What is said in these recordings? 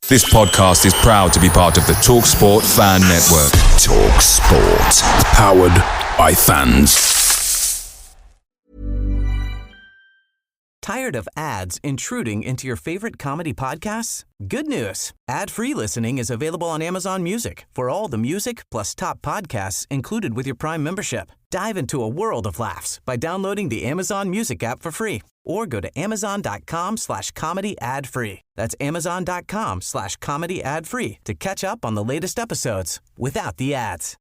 This podcast is proud to be part of the TalkSport Fan Network. TalkSport. Powered by fans. Tired of ads intruding into your favorite comedy podcasts? Good news. Ad-free listening is available on Amazon Music for all the music plus top podcasts included with your Prime membership. Dive into a world of laughs by downloading the Amazon Music app for free or go to amazon.com/comedy ad-free. That's amazon.com/comedy ad-free to catch up on the latest episodes without the ads.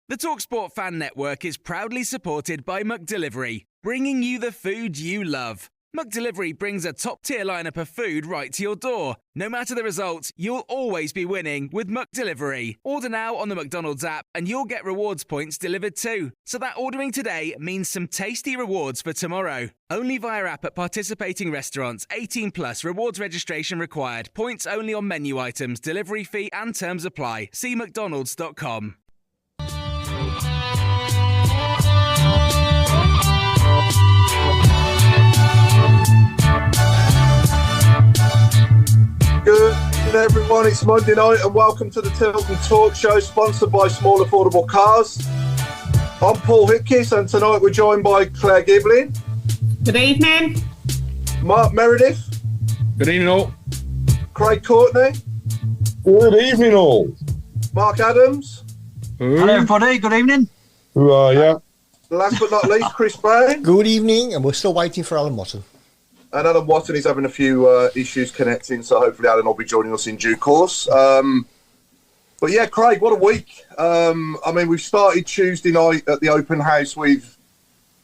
The TalkSport Fan Network is proudly supported by McDelivery, bringing you the food you love. McDelivery brings a top-tier lineup of food right to your door. No matter the result, you'll always be winning with McDelivery. Order now on the McDonald's app and you'll get rewards points delivered too. So that ordering today means some tasty rewards for tomorrow. Only via app at participating restaurants. 18 plus. Rewards registration required. Points only on menu items. Delivery fee and terms apply. See mcdonalds.com. Good evening, everyone. It's Monday night and welcome to the Tilton Talk Show, sponsored by Small Affordable Cars. I'm Paul Hipkiss and tonight we're joined by Claire Giblin. Good evening. Mark Meredith. Good evening all. Craig Courtney. Good evening all. Mark Adams. Hello everybody, good evening. Who are you? Last but not least, Chris Browne. Good evening, and we're still waiting for Alan Watson. And Alan Watson is having a few issues connecting, so hopefully Alan will be joining us in due course. But yeah, Craig, what a week. I mean, we've started Tuesday night at the open house with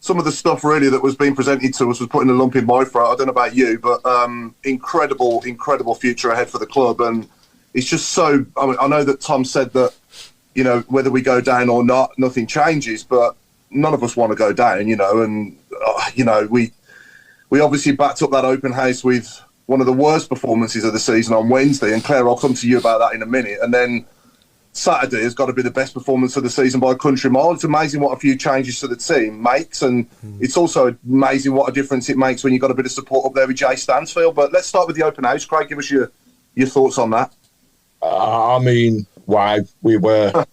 some of the stuff really that was being presented to us was putting a lump in my throat. I don't know about you, but incredible future ahead for the club. And it's just so, I mean, I know that Tom said that, you know, whether we go down or not, nothing changes, but none of us want to go down, you know, and, you know, we obviously backed up that open house with one of the worst performances of the season on Wednesday. And Claire, I'll come to you about that in a minute. And then Saturday has got to be the best performance of the season by a country mile. It's amazing what a few changes to the team makes. And it's also amazing what a difference it makes when you've got a bit of support up there with Jay Stansfield. But let's start with the open house. Craig, give us your thoughts on that. I mean, wow, we were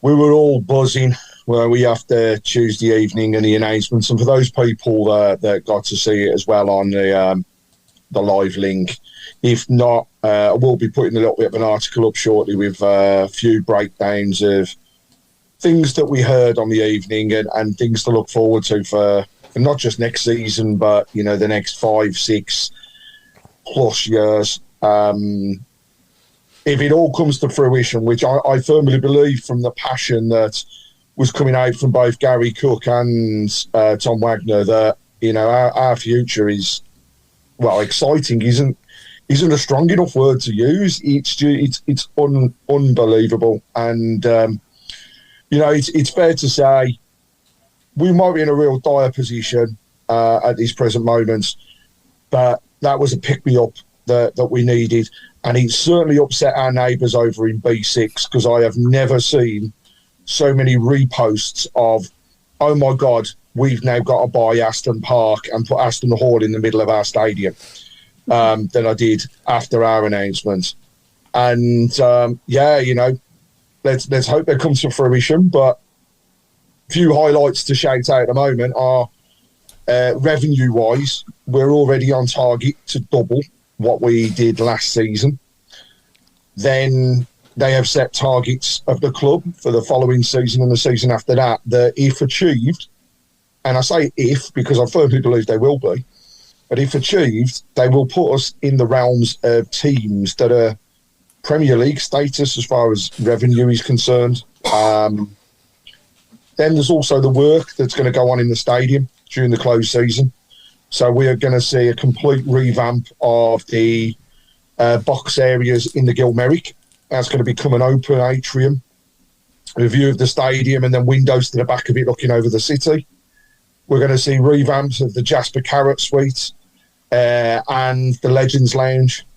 all buzzing. Well, we after Tuesday evening and the announcements, and for those people that got to see it as well on the live link, if not, we'll be putting a little bit of an article up shortly with a few breakdowns of things that we heard on the evening and things to look forward to for not just next season, but you know the next 5, 6 plus years. If it all comes to fruition, which I firmly believe from the passion that was coming out from both Gary Cook and Tom Wagner, that you know our future is, well, exciting isn't a strong enough word to use. It's unbelievable, and you know it's fair to say we might be in a real dire position at this present moment, but that was a pick me up that we needed, and it certainly upset our neighbours over in B6 because I have never seen so many reposts of, oh my God, we've now got to buy Aston Park and put Aston Hall in the middle of our stadium than I did after our announcement. And yeah, you know, let's hope that comes to fruition. But a few highlights to shout out at the moment are revenue-wise, we're already on target to double what we did last season. Then they have set targets of the club for the following season and the season after that if achieved, and I say if because I firmly believe they will be, but if achieved, they will put us in the realms of teams that are Premier League status as far as revenue is concerned. Then there's also the work that's going to go on in the stadium during the closed season. So we are going to see a complete revamp of the box areas in the Gilmerick. That's going to become an open atrium, a view of the stadium, and then windows to the back of it looking over the city. We're going to see revamps of the Jasper Carrot Suite and the Legends Lounge.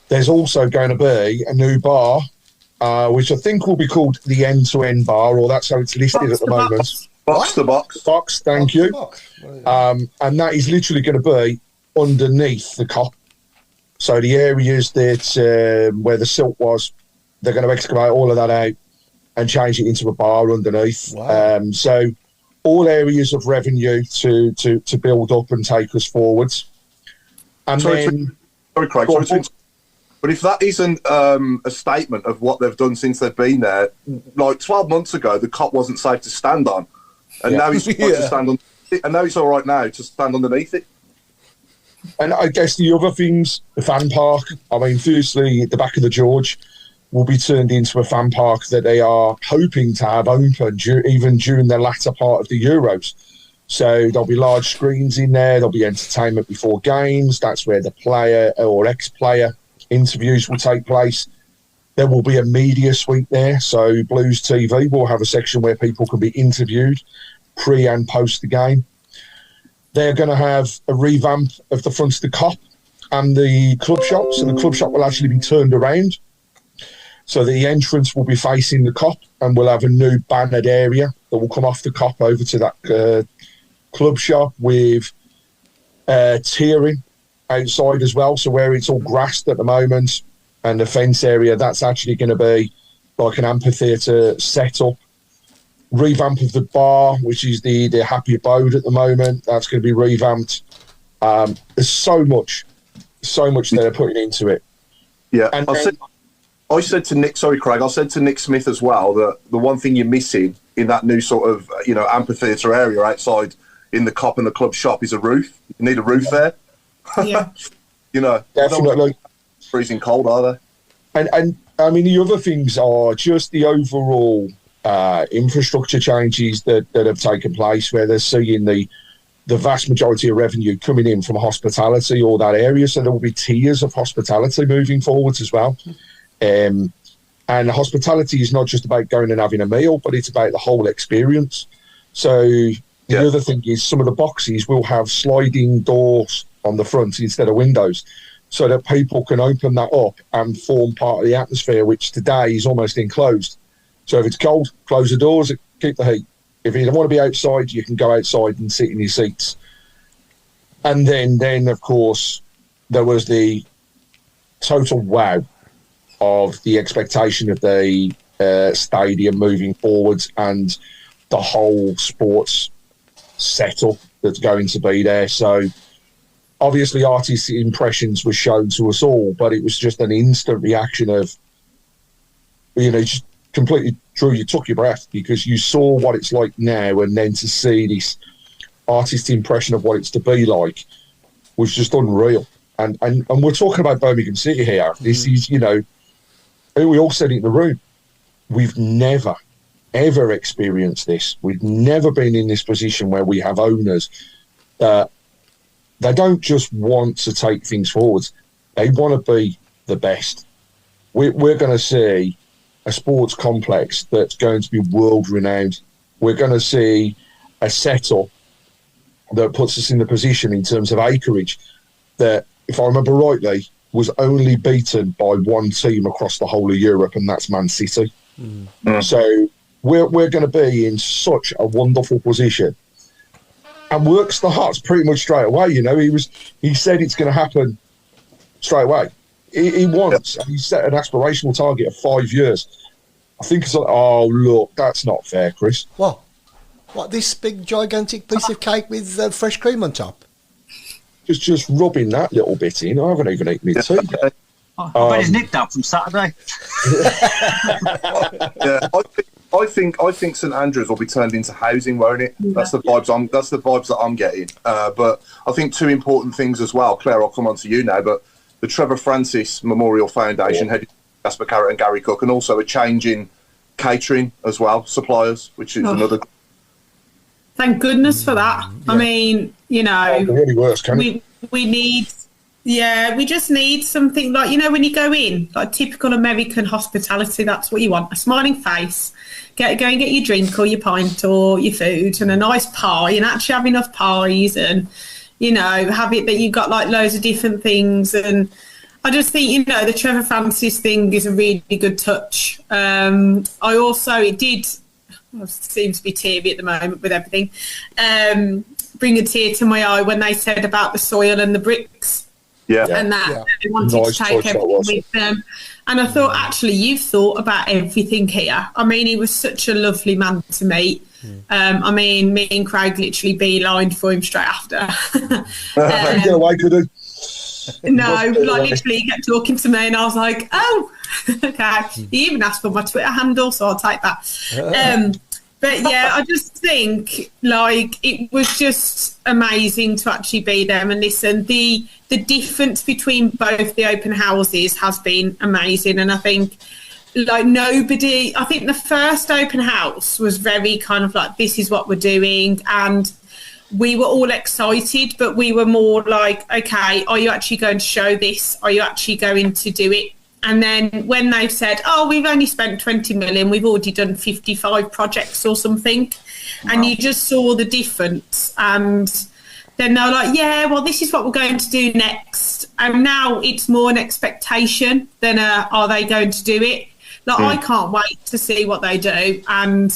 There's also going to be a new bar, which I think will be called the End-to-End Bar, or that's how it's listed at the moment. Box to box. Box, thank you. And that is literally going to be underneath the Kop. So the areas that where the silt was, they're going to excavate all of that out and change it into a bar underneath. Wow. So all areas of revenue to build up and take us forwards. And Sorry, Craig. But if that isn't a statement of what they've done since they've been there, like 12 months ago, the cop wasn't safe to stand on, and now he's to stand on it, and now it's all right now to stand underneath it. And I guess the other things, the fan park. I mean, firstly, the back of the George will be turned into a fan park that they are hoping to have open even during the latter part of the Euros. So there'll be large screens in there. There'll be entertainment before games. That's where the player or ex-player interviews will take place. There will be a media suite there. So Blues TV will have a section where people can be interviewed pre and post the game. They're going to have a revamp of the front of the Kop and the club shop. So the club shop will actually be turned around. So the entrance will be facing the Kop, and we'll have a new bannered area that will come off the Kop over to that club shop with tiering outside as well. So where it's all grassed at the moment and the fence area, that's actually going to be like an amphitheatre setup. Revamp of the bar, which is the Happy Abode at the moment, that's going to be revamped. There's so much that they're putting into it. Yeah, and I said to Nick, sorry, Craig, I said to Nick Smith as well that the one thing you're missing in that new sort of, amphitheatre area outside in the Kop and the club shop is a roof. You need a roof there. Yeah. Definitely. Freezing cold, are they? And I mean, the other things are just the overall infrastructure changes that have taken place, where they're seeing the vast majority of revenue coming in from hospitality or that area. So there will be tiers of hospitality moving forwards as well. And hospitality is not just about going and having a meal, but it's about the whole experience. So the other thing is some of the boxes will have sliding doors on the front instead of windows, so that people can open that up and form part of the atmosphere, which today is almost enclosed. So if it's cold, close the doors, keep the heat. If you don't want to be outside, you can go outside and sit in your seats. And then of course, there was the total wow of the expectation of the stadium moving forwards and the whole sports setup that's going to be there. So obviously artists' impressions were shown to us all, but it was just an instant reaction of, just completely you took your breath, because you saw what it's like now, and then to see this artist impression of what it's to be like was just unreal. And we're talking about Birmingham City here. This is, we all said it in the room, we've never, ever experienced this. We've never been in this position where we have owners that they don't just want to take things forwards. They want to be the best. We're going to see a sports complex that's going to be world-renowned. We're going to see a setup that puts us in the position in terms of acreage that, if I remember rightly, was only beaten by one team across the whole of Europe, and that's Man City. So we're going to be in such a wonderful position. And work starts pretty much straight away. He said it's going to happen straight away. He wants, and he set an aspirational target of 5 years. I think it's like, oh, look, that's not fair, Chris. What, this big, gigantic piece of cake with fresh cream on top? Just rubbing that little bit in. I haven't even eaten it tea yet. I bet he's nicked that from Saturday. I think St Andrews will be turned into housing, won't it? That's the vibes. That's the vibes that I'm getting. But I think two important things as well. Claire, I'll come on to you now. But the Trevor Francis Memorial Foundation, headed by Jasper Carrott and Gary Cook, and also a change in catering as well, suppliers, which is another. Thank goodness for that. Yeah. I mean, really works, we need. Yeah, we just need something like, when you go in, like typical American hospitality, that's what you want. A smiling face, go and get your drink or your pint or your food and a nice pie, and actually have enough pies, and, have it that you've got like loads of different things. And I just think, the Trevor Francis thing is a really good touch. It seems to be teary at the moment with everything, bring a tear to my eye when they said about the soil and the bricks. and that they wanted to take everything with them. And I thought, actually, you've thought about everything here. I mean, he was such a lovely man to meet. I mean, me and Craig literally beelined for him straight after. Get away, could he? No, like literally he kept talking to me and I was like, oh, okay. He even asked for my Twitter handle, so I'll take that. But yeah, I just think like it was just amazing to actually be there and listen. The difference between both the open houses has been amazing, and I think like I think the first open house was very kind of like, this is what we're doing, and we were all excited, but we were more like, okay, are you actually going to show this? Are you actually going to do it? And then when they've said, oh, we've only spent 20 million, we've already done 55 projects or something. Wow. And you just saw the difference. And then they're like, yeah, well, this is what we're going to do next. And now it's more an expectation than are they going to do it? Like, I can't wait to see what they do. And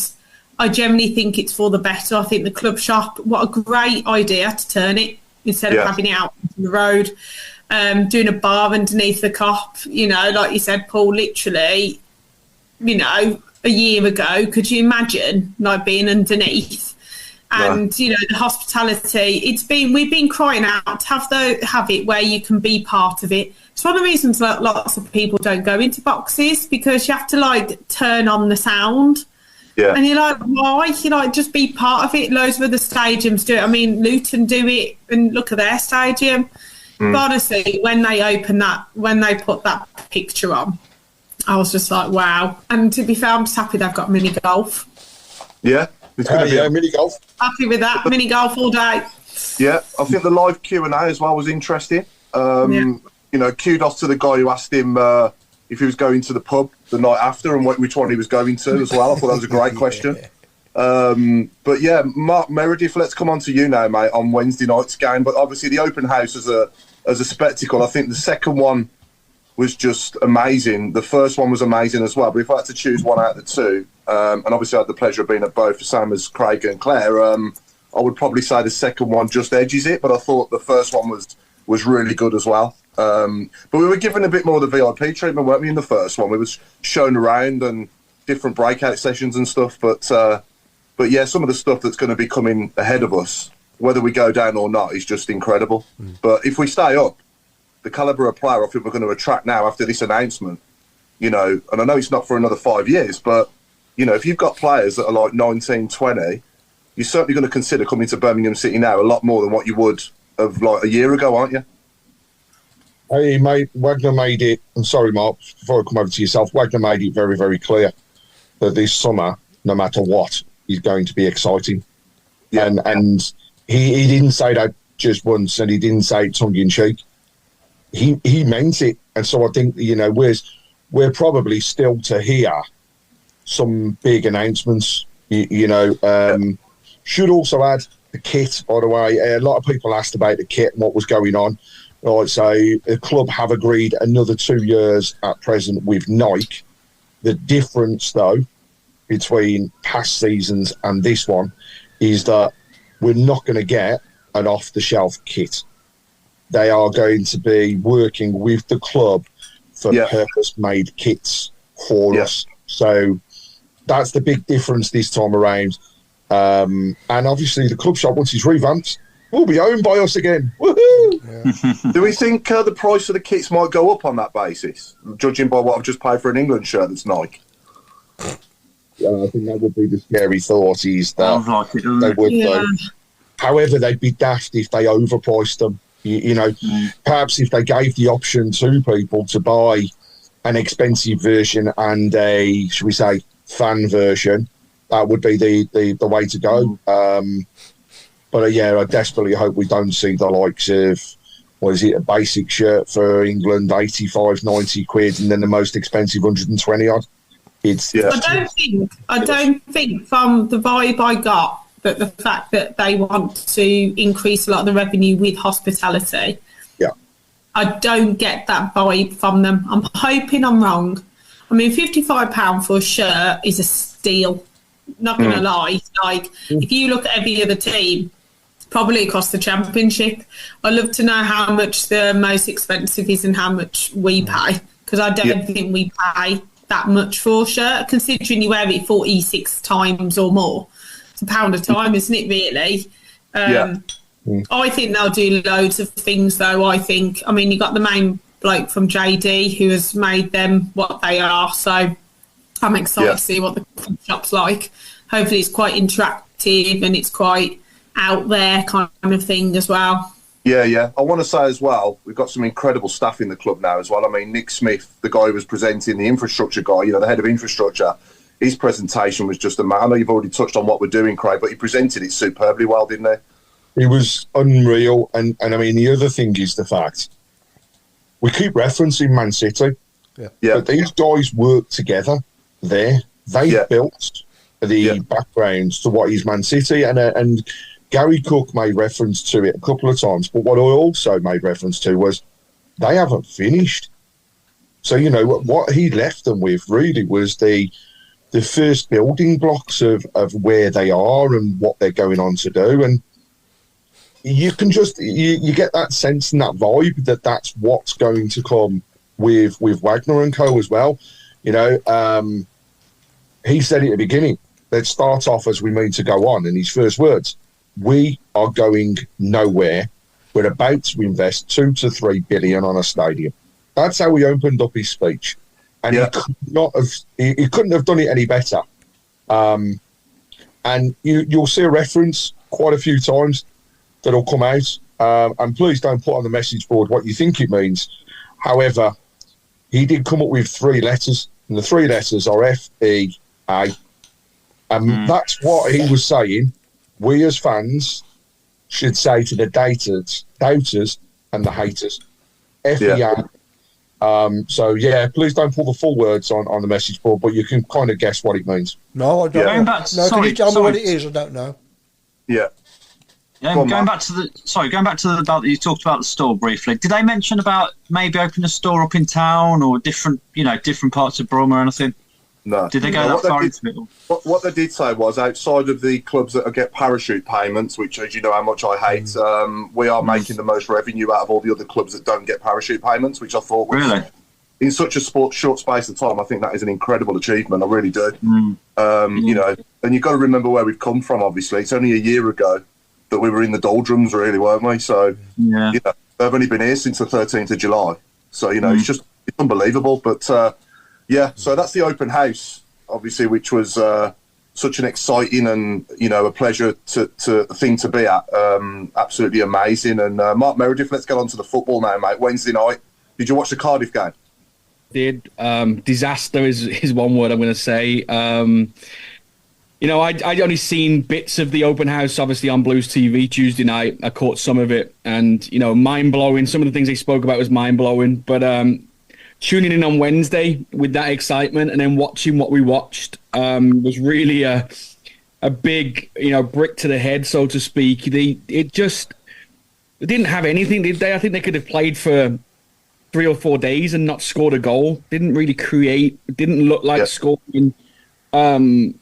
I generally think it's for the better. I think the club shop, what a great idea to turn it instead of having it out on the road. Doing a bar underneath the cop, you know, like you said, Paul, literally, you know, a year ago, could you imagine like being underneath? And, you know, the hospitality, we've been crying out to have it where you can be part of it. It's one of the reasons that lots of people don't go into boxes, because you have to like turn on the sound. Yeah. And you're like, why? You like, just be part of it. Loads of other stadiums do it. I mean, Luton do it, and look at their stadium. But honestly, when they put that picture on, I was just like, wow. And to be fair, I'm just happy they've got mini golf. Yeah, it's going to be mini golf. Happy with that, mini golf all day. Yeah, I think the live Q&A as well was interesting. You know, kudos to the guy who asked him if he was going to the pub the night after and which one he was going to as well. I thought that was a great question. But yeah, Mark Meredith, let's come on to you now, mate, on Wednesday night's game. But obviously the open house as a spectacle, I think the second one was just amazing. The first one was amazing as well. But if I had to choose one out of the two, and obviously I had the pleasure of being at both, the same as Craig and Claire, I would probably say the second one just edges it. But I thought the first one was really good as well. But we were given a bit more of the VIP treatment, weren't we, in the first one? We was shown around and different breakout sessions and stuff. But yeah, some of the stuff that's going to be coming ahead of us, whether we go down or not, is just incredible. But if we stay up, the calibre of player I think we're going to attract now after this announcement, you know, and I know it's not for another 5 years, but, you know, if you've got players that are like 19, 20, you're certainly going to consider coming to Birmingham City now a lot more than what you would of like a year ago, aren't you? Hey, mate, Wagner made it, I'm sorry, Mark, before I come over to yourself, Wagner made it very, very clear that this summer, no matter what, is going to be exciting. Yeah. And he didn't say that just once, and he didn't say it tongue-in-cheek. He meant it. And so I think, you know, we're probably still to hear some big announcements, Should also add the kit, by the way. A lot of people asked about the kit and what was going on. Right, so the club have agreed another 2 years at present with Nike. The difference, though, between past seasons and this one is that we're not going to get an off-the-shelf kit. They are going to be working with the club for purpose-made kits for us. So that's the big difference this time around. And obviously the club shop, once it's revamped, will be owned by us again. Woohoo! Do we think the price of the kits might go up on that basis, judging by what I've just paid for an England shirt that's Nike? I think that would be the scary thought, is that they would though. However, they'd be daft if they overpriced them. Perhaps if they gave the option to people to buy an expensive version and a, should we say, fan version, that would be the way to go. But I desperately hope we don't see the likes of, a basic shirt for England, 85, 90 quid, and then the most expensive 120 odd. I don't think from the vibe I got that the fact that they want to increase a lot of the revenue with hospitality. Yeah. I don't get that vibe from them. I'm hoping I'm wrong. I mean, £55 for a shirt is a steal. Not going to lie. Like, if you look at every other team, probably across the Championship. I'd love to know how much the most expensive is and how much we pay, because I don't think we pay that much for a shirt, considering you wear it 46 times or more. It's £1 a time, isn't it, really? I think they'll do loads of things, though. I mean, you got the main bloke from JD who has made them what they are, so I'm excited to see what the shop's like. Hopefully it's quite interactive and it's quite out there kind of thing as well. Yeah. I want to say as well, we've got some incredible staff in the club now as well. I mean, Nick Smith, the guy who was presenting, the infrastructure guy, the head of infrastructure, his presentation was just I know you've already touched on what we're doing, Craig, but he presented it superbly well, didn't he? It was unreal. And I mean, the other thing is the fact we keep referencing Man City, but these guys work together there. They built the backgrounds to what is Man City, and Gary Cook made reference to it a couple of times, but what I also made reference to was they haven't finished. So, what he left them with really was the first building blocks of where they are and what they're going on to do. And you can just, you get that sense and that vibe that that's what's going to come with Wagner and co as well. He said at the beginning, let's start off as we mean to go on. And his first words, we are going nowhere. We're about to invest 2 to 3 billion on a stadium. That's how he opened up his speech. And he couldn't have done it any better. And you'll see a reference quite a few times that'll come out. And please don't put on the message board what you think it means. However, he did come up with 3 letters, and the 3 letters are FEA. And that's what he was saying. We as fans should say to the doubters and the haters. FEA. Please don't put the full words on the message board, but you can kind of guess what it means. No, I don't know. Can you tell me what it is? I don't know. Yeah. Going back to the you talked about the store briefly. Did they mention about maybe opening a store up in town or different parts of Browne or anything? No. Did they go that far into it? What they did say was, outside of the clubs that get parachute payments, which, as you know how much I hate, we are making the most revenue out of all the other clubs that don't get parachute payments, which I thought was, really, in such a short space of time, I think that is an incredible achievement. I really do. And you've got to remember where we've come from, obviously. It's only a year ago that we were in the doldrums, really, weren't we? So, they've only been here since the 13th of July. So, it's unbelievable. But, so that's the open house, obviously, which was such an exciting and, a pleasure thing to be at. Absolutely amazing. And Mark Meredith, let's get on to the football now, mate. Wednesday night. Did you watch the Cardiff game? Did. Disaster is one word I'm going to say. I'd only seen bits of the open house, obviously, on Blues TV Tuesday night. I caught some of it and, mind-blowing. Some of the things they spoke about was mind-blowing. But tuning in on Wednesday with that excitement and then watching what we watched was really a big, brick to the head, so to speak. They didn't have anything, did they? I think they could have played for 3 or 4 days and not scored a goal. Didn't really create, didn't look like scoring.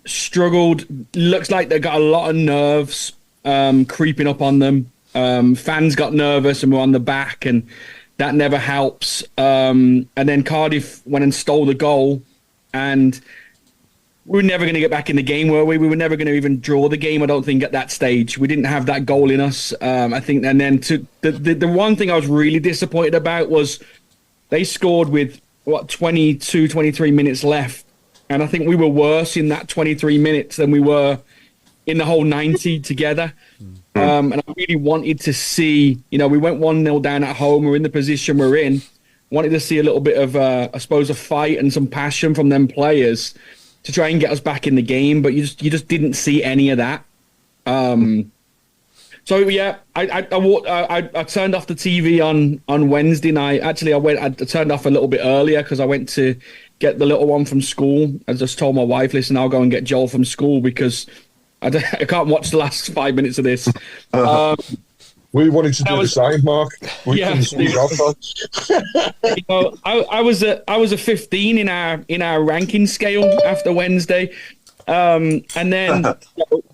Struggled. Looks like they got a lot of nerves creeping up on them. Fans got nervous and were on the back, and that never helps. And then Cardiff went and stole the goal, and we were never going to get back in the game, were we? We were never going to even draw the game, I don't think, at that stage. We didn't have that goal in us, I think. And then the one thing I was really disappointed about was they scored with, 22, 23 minutes left. And I think we were worse in that 23 minutes than we were in the whole 90 together. And I really wanted to see, we went 1-0 down at home. We're in the position we're in. Wanted to see a little bit of, I suppose, a fight and some passion from them players to try and get us back in the game. But you just didn't see any of that. I turned off the TV on Wednesday night. Actually, I turned off a little bit earlier because I went to get the little one from school. I just told my wife, listen, I'll go and get Joel from school because I can't watch the last 5 minutes of this. We wanted to do the same, Mark. I was a 15 in our ranking scale after Wednesday. And then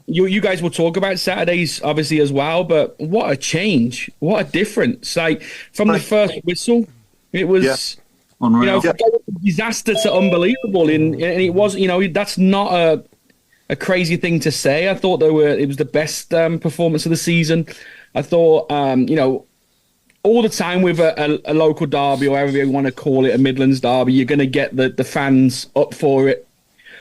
you guys will talk about Saturdays, obviously, as well. But what a change. What a difference. Like, from the first whistle, it was... Unreal. Disaster to unbelievable, and it was, that's not a crazy thing to say. I thought it was the best performance of the season. I thought, all the time with a local derby, or however you want to call it, a Midlands derby, you're going to get the fans up for it.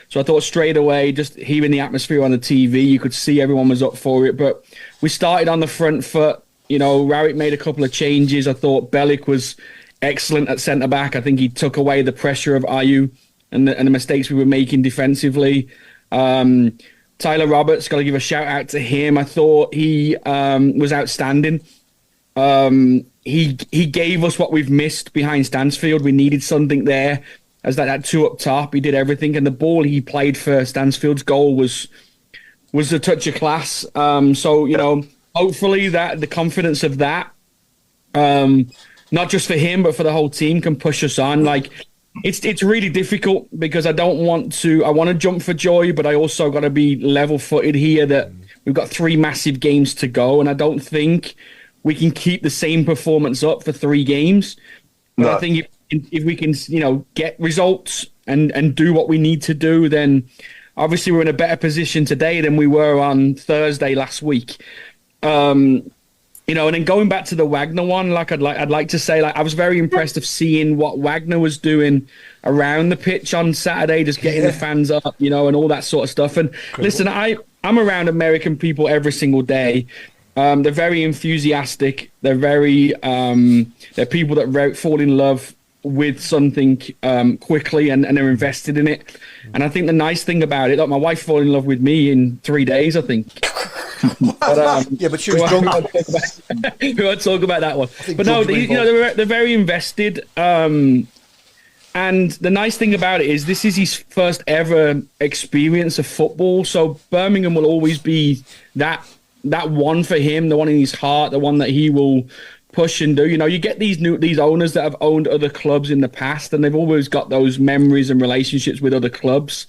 So I thought straight away, just hearing the atmosphere on the TV, you could see everyone was up for it. But we started on the front foot. Rarick made a couple of changes. I thought Bellick was excellent at centre-back. I think he took away the pressure of Ayew and the mistakes we were making defensively. Tyler Roberts, got to give a shout-out to him. I thought he was outstanding. He gave us what we've missed behind Stansfield. We needed something there. As that two up top, he did everything. And the ball he played for Stansfield's goal was a touch of class. Hopefully that the confidence of that, not just for him, but for the whole team, can push us on. Like, it's really difficult because I want to jump for joy, but I also got to be level-footed here that we've got 3 massive games to go, and I don't think we can keep the same performance up for 3 games. But I think if we can, get results and do what we need to do, then obviously we're in a better position today than we were on Thursday last week. And then going back to the Wagner one, I'd like to say, I was very impressed of seeing what Wagner was doing around the pitch on Saturday, just getting the fans up, and all that sort of stuff. And listen, I'm around American people every single day. They're very enthusiastic. They're very they're people that fall in love with something quickly, and they're invested in it. And I think the nice thing about it, my wife fell in love with me in 3 days, I think. But she was drunk. We won't talk about that one. But no, they're very invested. And the nice thing about it is this is his first ever experience of football. So Birmingham will always be that one for him, the one in his heart, the one that he will push and do. You get these owners that have owned other clubs in the past, and they've always got those memories and relationships with other clubs.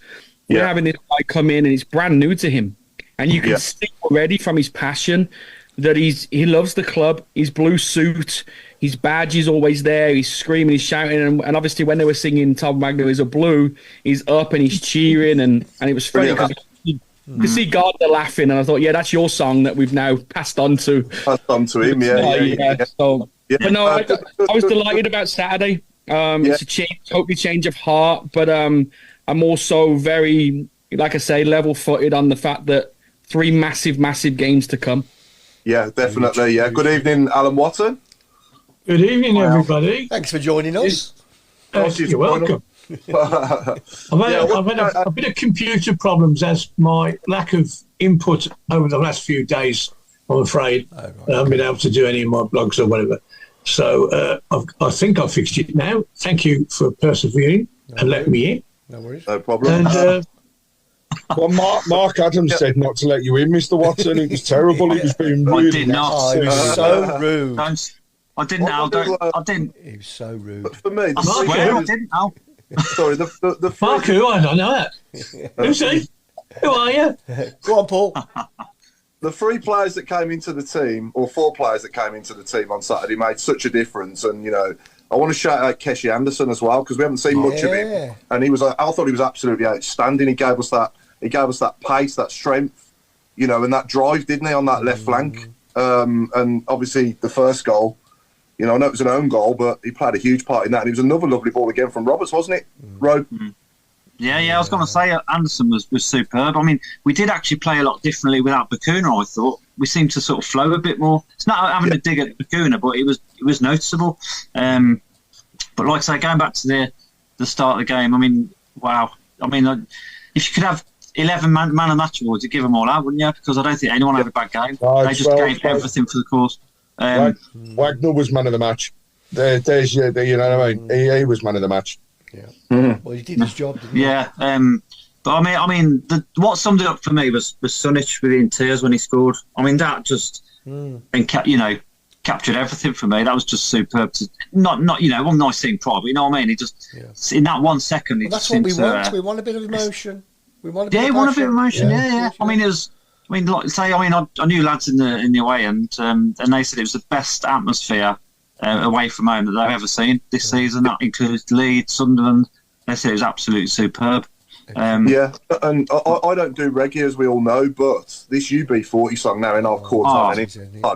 We're having this guy come in, and it's brand new to him. And you can see already from his passion that he loves the club. His blue suit, his badge is always there. He's screaming, he's shouting. And obviously when they were singing Tom Wagner is a Blue, he's up and he's cheering. And it was funny because you could see Gardner laughing. And I thought, that's your song that we've now passed on to. Passed on to him, But no, I was delighted about Saturday. It's a totally change of heart. But I'm also very, like I say, level-footed on the fact that 3 massive, massive games to come. Yeah, definitely. Yeah. Good evening, Alan Watson. Good evening, everybody. Thanks for joining us. You're welcome. I've had a bit of computer problems as my lack of input over the last few days, I'm afraid. I haven't been able to do any of my blogs or whatever. So I think I've fixed it now. Thank you for persevering and letting me in. No worries. No problem. And, Well, Mark Adams said not to let you in, Mr. Watson. It was terrible. It was being really... I did not. It was so rude. I didn't, Al. I didn't. He was so rude. But for me, I swear I didn't, Al. Sorry, the Mark, who? I don't know that. Who's he? Who are you? Go on, Paul. The 3 players that came into the team, or 4 players that came into the team on Saturday, made such a difference. And, I want to shout out Keshi Anderson as well, because we haven't seen much of him. And I thought he was absolutely outstanding. He gave us that pace, that strength, and that drive, didn't he, on that left flank? And obviously the first goal, I know it was an own goal, but he played a huge part in that. And it was another lovely ball again from Roberts, wasn't it, Ro? Yeah, I was going to say Anderson was superb. I mean, we did actually play a lot differently without Bacuna, I thought. We seemed to sort of flow a bit more. It's not having a dig at Bacuna, but it was noticeable. But like I say, going back to the start of the game, I mean, wow. I mean, if you could have 11 man of match awards, you'd give them all out, wouldn't you? Because I don't think anyone had a bad game. They just gave everything for the cause. Wagner was man of the match. There's you know what I mean? He was man of the match. Yeah. Well, he did his job, didn't he? Yeah. But I mean, what summed it up for me was Sunich within tears when he scored. I mean, that just captured everything for me. That was just superb. Not one nice thing, probably. You know what I mean? He just in that 1 second. Well, that's what we want. We want a bit of emotion. We want a bit of emotion. Yeah. I mean, it was. I mean, like say, I knew lads in the away end, and they said it was the best atmosphere away from home that they've ever seen this season. That includes Leeds, Sunderland. They said it was absolutely superb. And I don't do reggae, as we all know, but this UB40 song now in our court like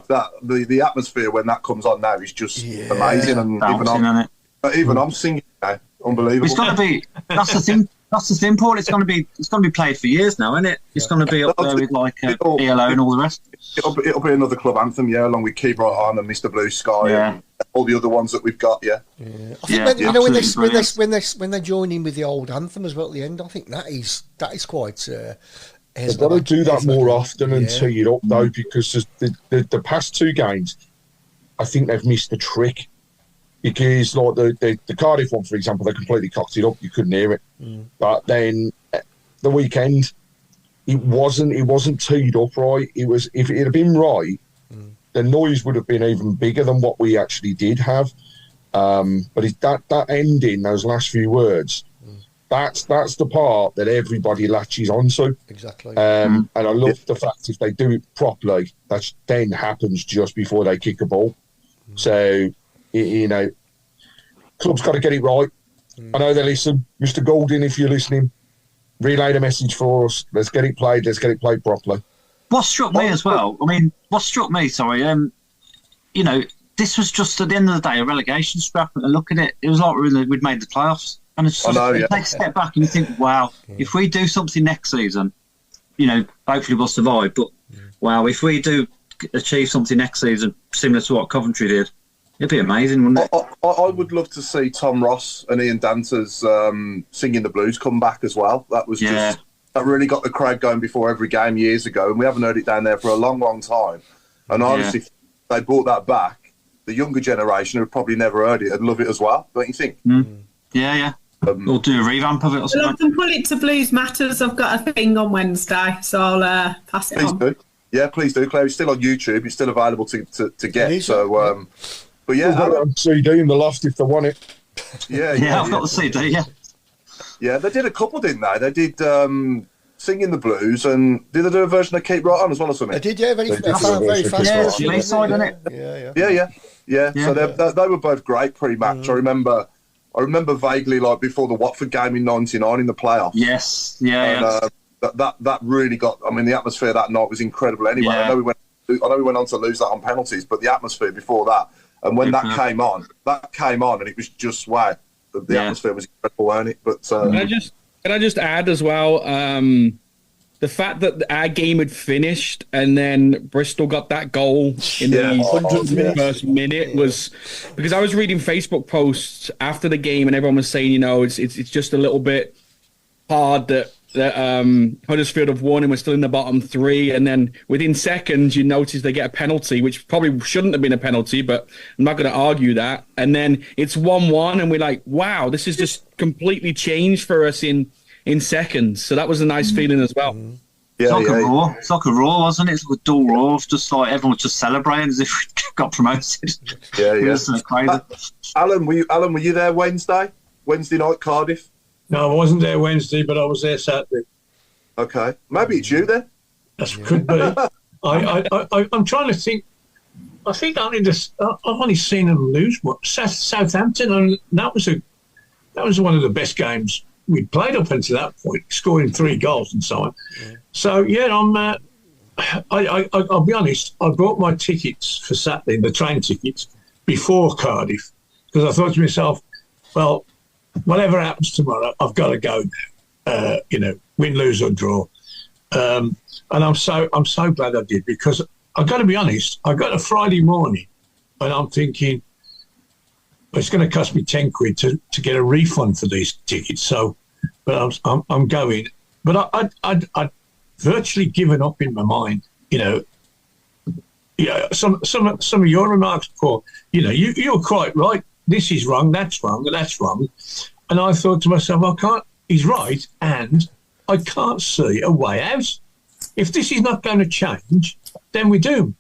that, the atmosphere when that comes on now is just amazing, and even I'm singing now, unbelievable. It's going to be. That's the thing. That's the thing, Paul. It's going to be played for years now, isn't it? It's going to be up there with like ELO and all the rest. It'll be another club anthem, along with Keep Right On and Mr. Blue Sky and all the other ones that we've got. I think when they join in with the old anthem as well at the end, I think that is quite. They've got to do that more often and tee it up though, because the past two games, I think they've missed the trick. Because like the Cardiff one, for example, they completely cocked it up. You couldn't hear it. But then the weekend, it wasn't teed up right. It was, if it had been right, the noise would have been even bigger than what we actually did have. But that ending, those last few words, that's the part that everybody latches onto. Exactly. And I love the fact if they do it properly, that then happens just before they kick a ball. So, club's got to get it right. I know they listen. Mr. Golding, if you're listening, relay the message for us. Let's get it played. Let's get it played properly. What struck me as well, this was just at the end of the day a relegation scrap. And look at it, it was like we'd made the playoffs. And it's just, you take a step back and you think, wow, if we do something next season, hopefully we'll survive. But wow, if we do achieve something next season similar to what Coventry did, it'd be amazing, wouldn't it? I would love to see Tom Ross and Ian Danter's Singing the Blues come back as well. That was that really got the crowd going before every game years ago, and we haven't heard it down there for a long, long time. And honestly, if they brought that back, the younger generation who probably never heard it would love it as well, don't you think? Yeah. We'll do a revamp of it or something. Well, I can pull it to Blues Matters. I've got a thing on Wednesday, so I'll pass it on. Please do. Yeah, please do, Claire. It's still on YouTube. It's still available to get. So, but yeah, on CD in the loft if they want it. I've got the CD. Yeah, they did a couple, didn't they? They did Singing the Blues, and did they do a version of Keep Right On as well or something? They did, very fast. Yeah, it's B-side, isn't it? Yeah. So they were both great pre-match. I remember vaguely, like before the Watford game in '99 in the playoffs. Yes, That really got. I mean, the atmosphere that night was incredible. Anyway, I know we went on to lose that on penalties, but the atmosphere before that, and when that came on, and it was just wow. The atmosphere was incredible, wasn't it? But can I just add as well, the fact that our game had finished and then Bristol got that goal in the first minute was because I was reading Facebook posts after the game and everyone was saying, it's just a little bit hard that Huddersfield have won and we're still in the bottom three, and then within seconds you notice they get a penalty, which probably shouldn't have been a penalty, but I'm not going to argue that. And then it's 1-1 and we're like, wow, this has just completely changed for us in seconds. So that was a nice feeling as well. It's like a Raw, wasn't it? It's like a dual Raw, just like everyone was just celebrating as if we got promoted. It was crazy. Alan, were you there Wednesday night, Cardiff? No, I wasn't there Wednesday, but I was there Saturday. Okay, maybe it's you then. That could be. I'm trying to think. I think I've only seen them lose Southampton, and that was one of the best games we'd played up until that point, scoring 3 goals and so on. So I'll be honest. I bought my tickets for Saturday, the train tickets, before Cardiff, because I thought to myself, well, whatever happens tomorrow, I've got to go now. Win, lose or draw. And I'm so glad I did, because I've got to be honest. I got a Friday morning, and I'm thinking it's going to cost me 10 quid to get a refund for these tickets. So, but I'm going. But I'd virtually given up in my mind. Some of your remarks, Paul. You're quite right. This is wrong, that's wrong, that's wrong. And I thought to myself, he's right, and I can't see a way out. If this is not going to change, then we're doomed.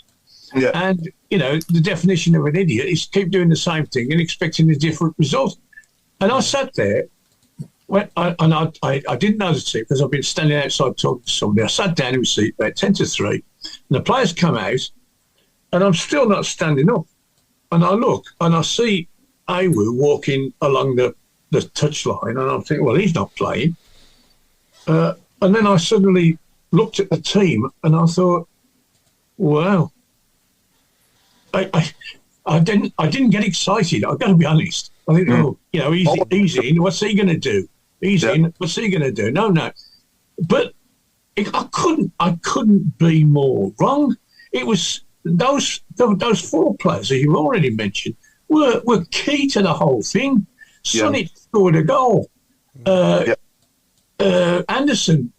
Yeah. And, the definition of an idiot is keep doing the same thing and expecting a different result. And I sat there I didn't know the team because I've been standing outside talking to somebody. I sat down in my seat about 10 to 3, and the players come out, and I'm still not standing up. And I look, and I see Awu walking along the touchline, and I'm thinking, well, he's not playing. And then I suddenly looked at the team, and I thought, wow. I didn't get excited. I've got to be honest. I think, he's in. What's he going to do? He's in. What's he going to do? No. But I couldn't be more wrong. It was those 4 players that you've already mentioned were key to the whole thing. Sonny scored a goal. Anderson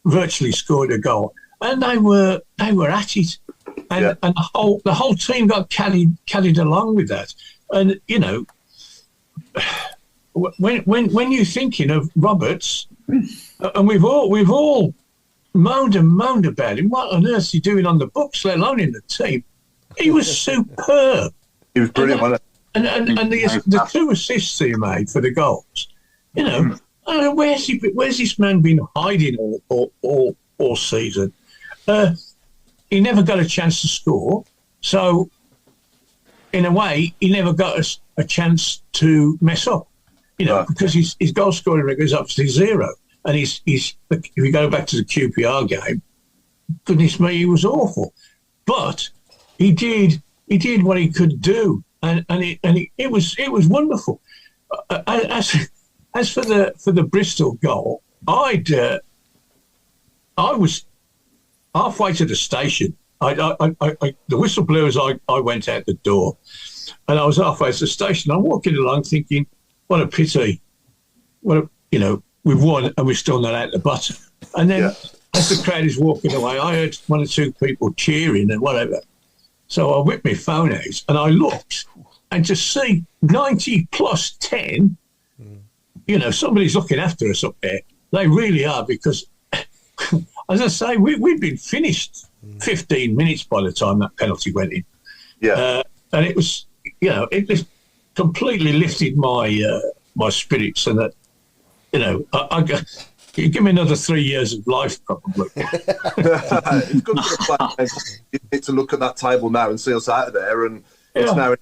virtually scored a goal, and they were at it. And the whole team got carried along with that. And when you're thinking of Roberts, and we've all moaned about him. What on earth is he doing on the books, let alone in the team? He was superb. He was brilliant, wasn't he? And the 2 assists he made for the goals. Where's this man been hiding all season? He never got a chance to score, so in a way, he never got a chance to mess up, because his goal scoring record is obviously 0, and he's if you go back to the QPR game, goodness me, he was awful, but he did what he could do, and it was wonderful. As for the Bristol goal, I was halfway to the station. The whistle blew as I went out the door, and I was halfway to the station. I'm walking along thinking, what a pity. We've won and we're still not out the bottom. And then as the crowd is walking away, I heard 1 or 2 people cheering and whatever. So I whipped my phone out and I looked, and to see 90 plus 10, somebody's looking after us up there. They really are, because as I say, we'd been finished 15 minutes by the time that penalty went in. And it was, it completely lifted my spirits, and that, you give me another 3 years of life, probably. It's good for the players. You need to look at that table now and see us out of there, and it's now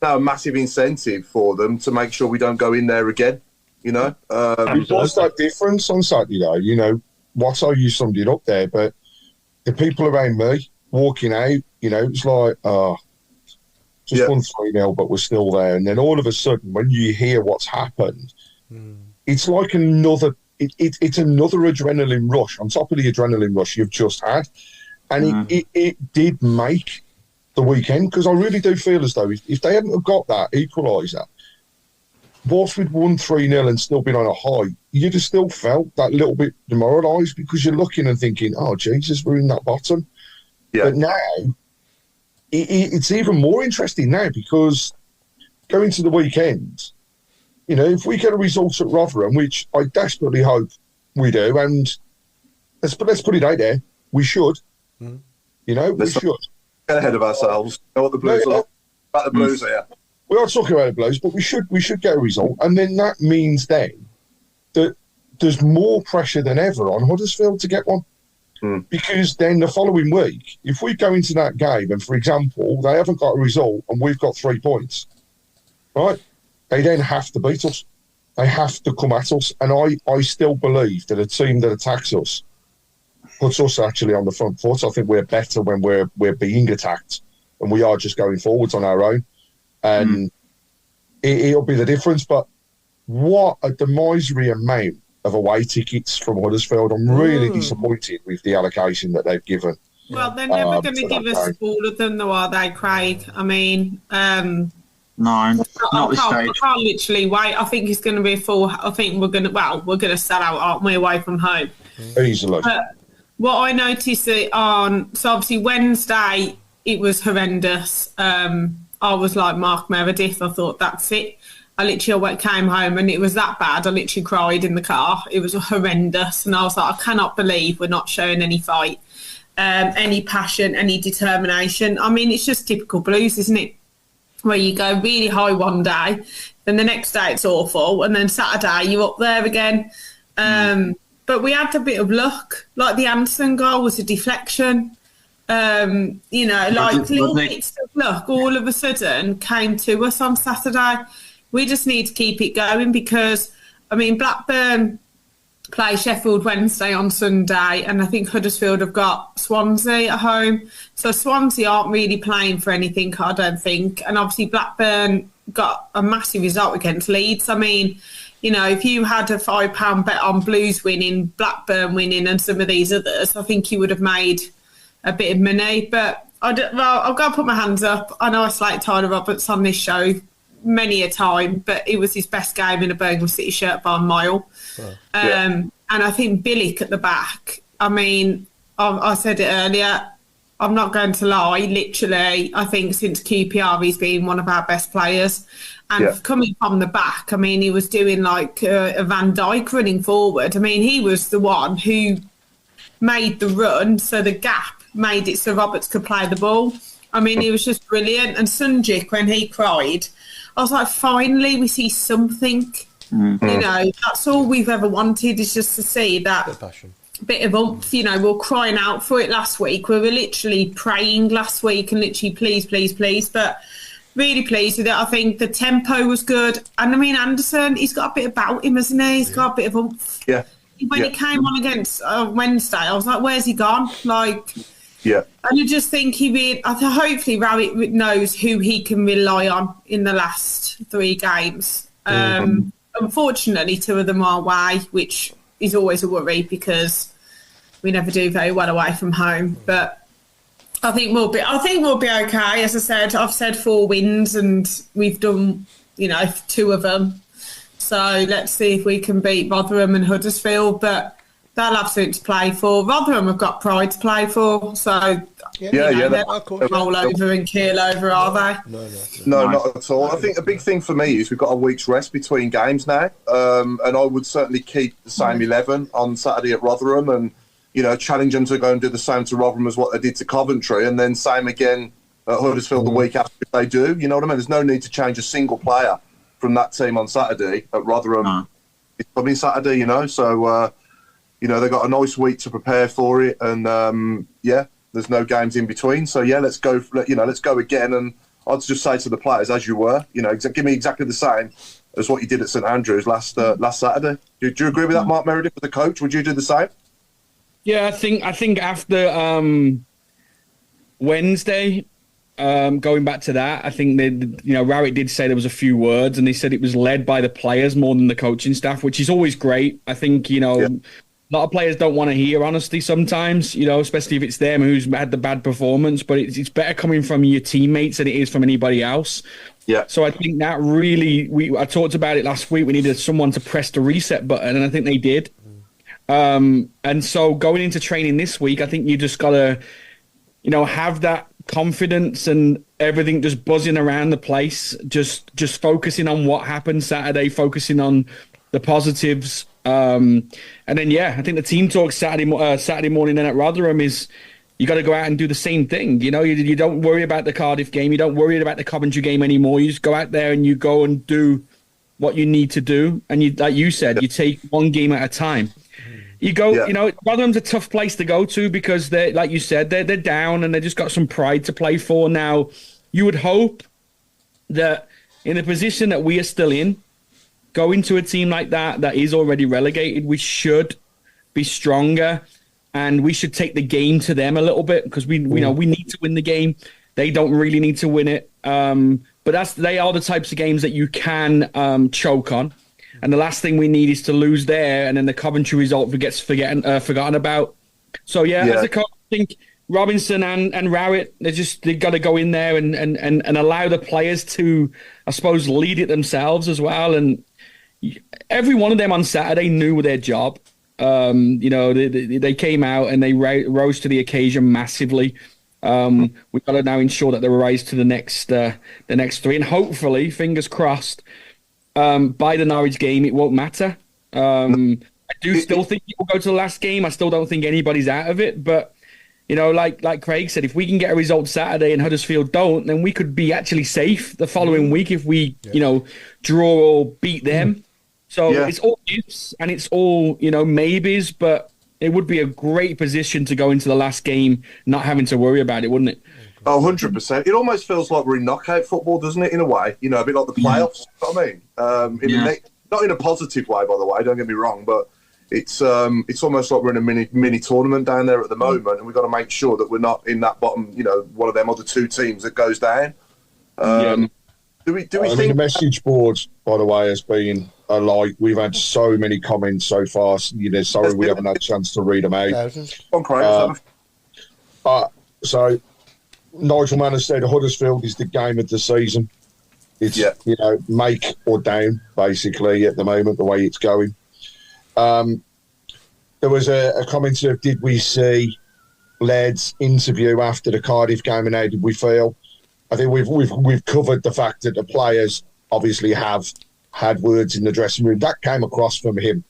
a massive incentive for them to make sure we don't go in there again. What's that difference on Saturday, though? Watto, you summed it up there, but the people around me walking out, it's like, just won 3-0, but we're still there. And then all of a sudden, when you hear what's happened, it's like another adrenaline rush on top of the adrenaline rush you've just had. And it did make the weekend, because I really do feel as though if they hadn't have got that equaliser, whilst we'd won 3-0 and still been on a high, you'd have still felt that little bit demoralised, because you're looking and thinking, oh, Jesus, we're in that bottom. But now, it's even more interesting now, because going to the weekend, if we get a result at Rotherham, which I desperately hope we do, and let's put it out there, we should. We should. Get ahead of ourselves. Know what the Blues are. About the Blues here. We are talking about the Blues, but we should get a result, and then that means then that there's more pressure than ever on Huddersfield to get one. Because then the following week, if we go into that game and, for example, they haven't got a result and we've got 3 points, right? They then have to beat us. They have to come at us. And I still believe that a team that attacks us puts us actually on the front foot. I think we're better when we're being attacked and we are just going forwards on our own. And it'll be the difference. But what a demisery amount of away tickets from Huddersfield. I'm really disappointed with the allocation that they've given. Well, they're never going to give us all of them, though, are they, Craig? I mean, no, not this stage. I can't literally wait. I think it's going to be a full. I think we're going to sell out, aren't we, away from home? Easily. But what I noticed so obviously Wednesday, it was horrendous. I was like Mark Meredith. I thought, that's it. I literally came home and it was that bad. I literally cried in the car. It was horrendous. And I was like, I cannot believe we're not showing any fight, any passion, any determination. I mean, it's just typical Blues, isn't it? Where you go really high one day, then the next day it's awful, and then Saturday you're up there again. But we had a bit of luck. Like the Anderson goal was a deflection. Little bits of luck all of a sudden came to us on Saturday. We just need to keep it going because, Blackburn play Sheffield Wednesday on Sunday, and I think Huddersfield have got Swansea at home. So Swansea aren't really playing for anything, I don't think. And obviously Blackburn got a massive result against Leeds. If you had a £5 bet on Blues winning, Blackburn winning, and some of these others, I think you would have made a bit of money. But I'll go and put my hands up. I know I slated Tyler Roberts on this show many a time, but it was his best game in a Birmingham City shirt by a mile. And I think Billick at the back, I said it earlier, I'm not going to lie, literally, I think since QPR he's been one of our best players. And coming from the back, he was doing like a Van Dijk running forward. He was the one who made the run, so the gap made it so Roberts could play the ball. He was just brilliant. And Sunjic, when he cried, I was like, finally, we see something. That's all we've ever wanted, is just to see that bit of oomph. We were crying out for it last week. We were literally praying last week and literally, please, please, please. But really pleased with it. I think the tempo was good. And Anderson, he's got a bit about him, hasn't he? He's got a bit of oomph. Yeah. When he came on against Wednesday, I was like, where's he gone? And I just think hopefully Rowett knows who he can rely on in the last 3 games. Unfortunately, 2 of them are away, which is always a worry because we never do very well away from home. But I think we'll be okay. As I said, I've said 4 wins and we've done, 2 of them. So let's see if we can beat Rotherham and Huddersfield. But they'll have something to play for. Rotherham have got pride to play for. So they're not roll over and keel over, are they? No, not at all. I think a big thing for me is we've got a week's rest between games now. And I would certainly keep the same 11 on Saturday at Rotherham and, challenge them to go and do the same to Rotherham as what they did to Coventry, and then same again at Huddersfield the week after if they do. You know what I mean? There's no need to change a single player from that team on Saturday at Rotherham. It's coming Saturday, So, they've got a nice week to prepare for it, and there's no games in between. So let's go. Let's go again. And I'd just say to the players, as you were, give me exactly the same as what you did at St Andrews last Saturday. Do you agree with that, Mark Meredith, as a coach? Would you do the same? Yeah, I think after Wednesday, going back to that, I think Rowett did say there was a few words, and they said it was led by the players more than the coaching staff, which is always great. I think a lot of players don't want to hear honesty sometimes, especially if it's them who's had the bad performance. But it's better coming from your teammates than it is from anybody else. Yeah. So I think that really, I talked about it last week. We needed someone to press the reset button, and I think they did. And so going into training this week, I think you just got to, have that confidence and everything just buzzing around the place, just focusing on what happened Saturday, focusing on the positives. And then, I think the team talk Saturday morning then at Rotherham is you got to go out and do the same thing. You don't worry about the Cardiff game. You don't worry about the Coventry game anymore. You just go out there and you go and do what you need to do. And you, like you said, you take one game at a time. You go, Rotherham's a tough place to go to because they're, like you said, they're down and they just got some pride to play for. Now, you would hope that in the position that we are still in, going to a team like that is already relegated, we should be stronger and we should take the game to them a little bit because we need to win the game. They don't really need to win it. But they are the types of games that you can choke on. And the last thing we need is to lose there, and then the Coventry result gets forgotten about. So, as a coach, I think Robinson and Rowett, they got to go in there and allow the players to, I suppose, lead it themselves as well. And every one of them on Saturday knew their job. They came out and they rose to the occasion massively. We've got to now ensure that they rise to the next 3, and hopefully, fingers crossed, by the Norwich game, it won't matter. I do still think it will go to the last game. I still don't think anybody's out of it, but like Craig said, if we can get a result Saturday and Huddersfield don't, then we could be actually safe the following week if we, draw or beat them. So it's all ifs and it's all, maybes, but it would be a great position to go into the last game not having to worry about it, wouldn't it? Oh, 100%. It almost feels like we're in knockout football, doesn't it, in a way? A bit like the playoffs, you know what I mean? Not in a positive way, by the way, don't get me wrong, but it's almost like we're in a mini tournament down there at the moment, and we've got to make sure that we're not in that bottom, one of them other two teams that goes down. Do we think the message board, by the way, has been a light. We've had so many comments so far. Sorry we haven't had a chance to read them out. So Nigel Mann has said Huddersfield is the game of the season. It's make or down basically at the moment the way it's going. There was a comment of, did we see Laird's interview after the Cardiff game and how did we feel? I think we've covered the fact that the players obviously have had words in the dressing room. That came across from him.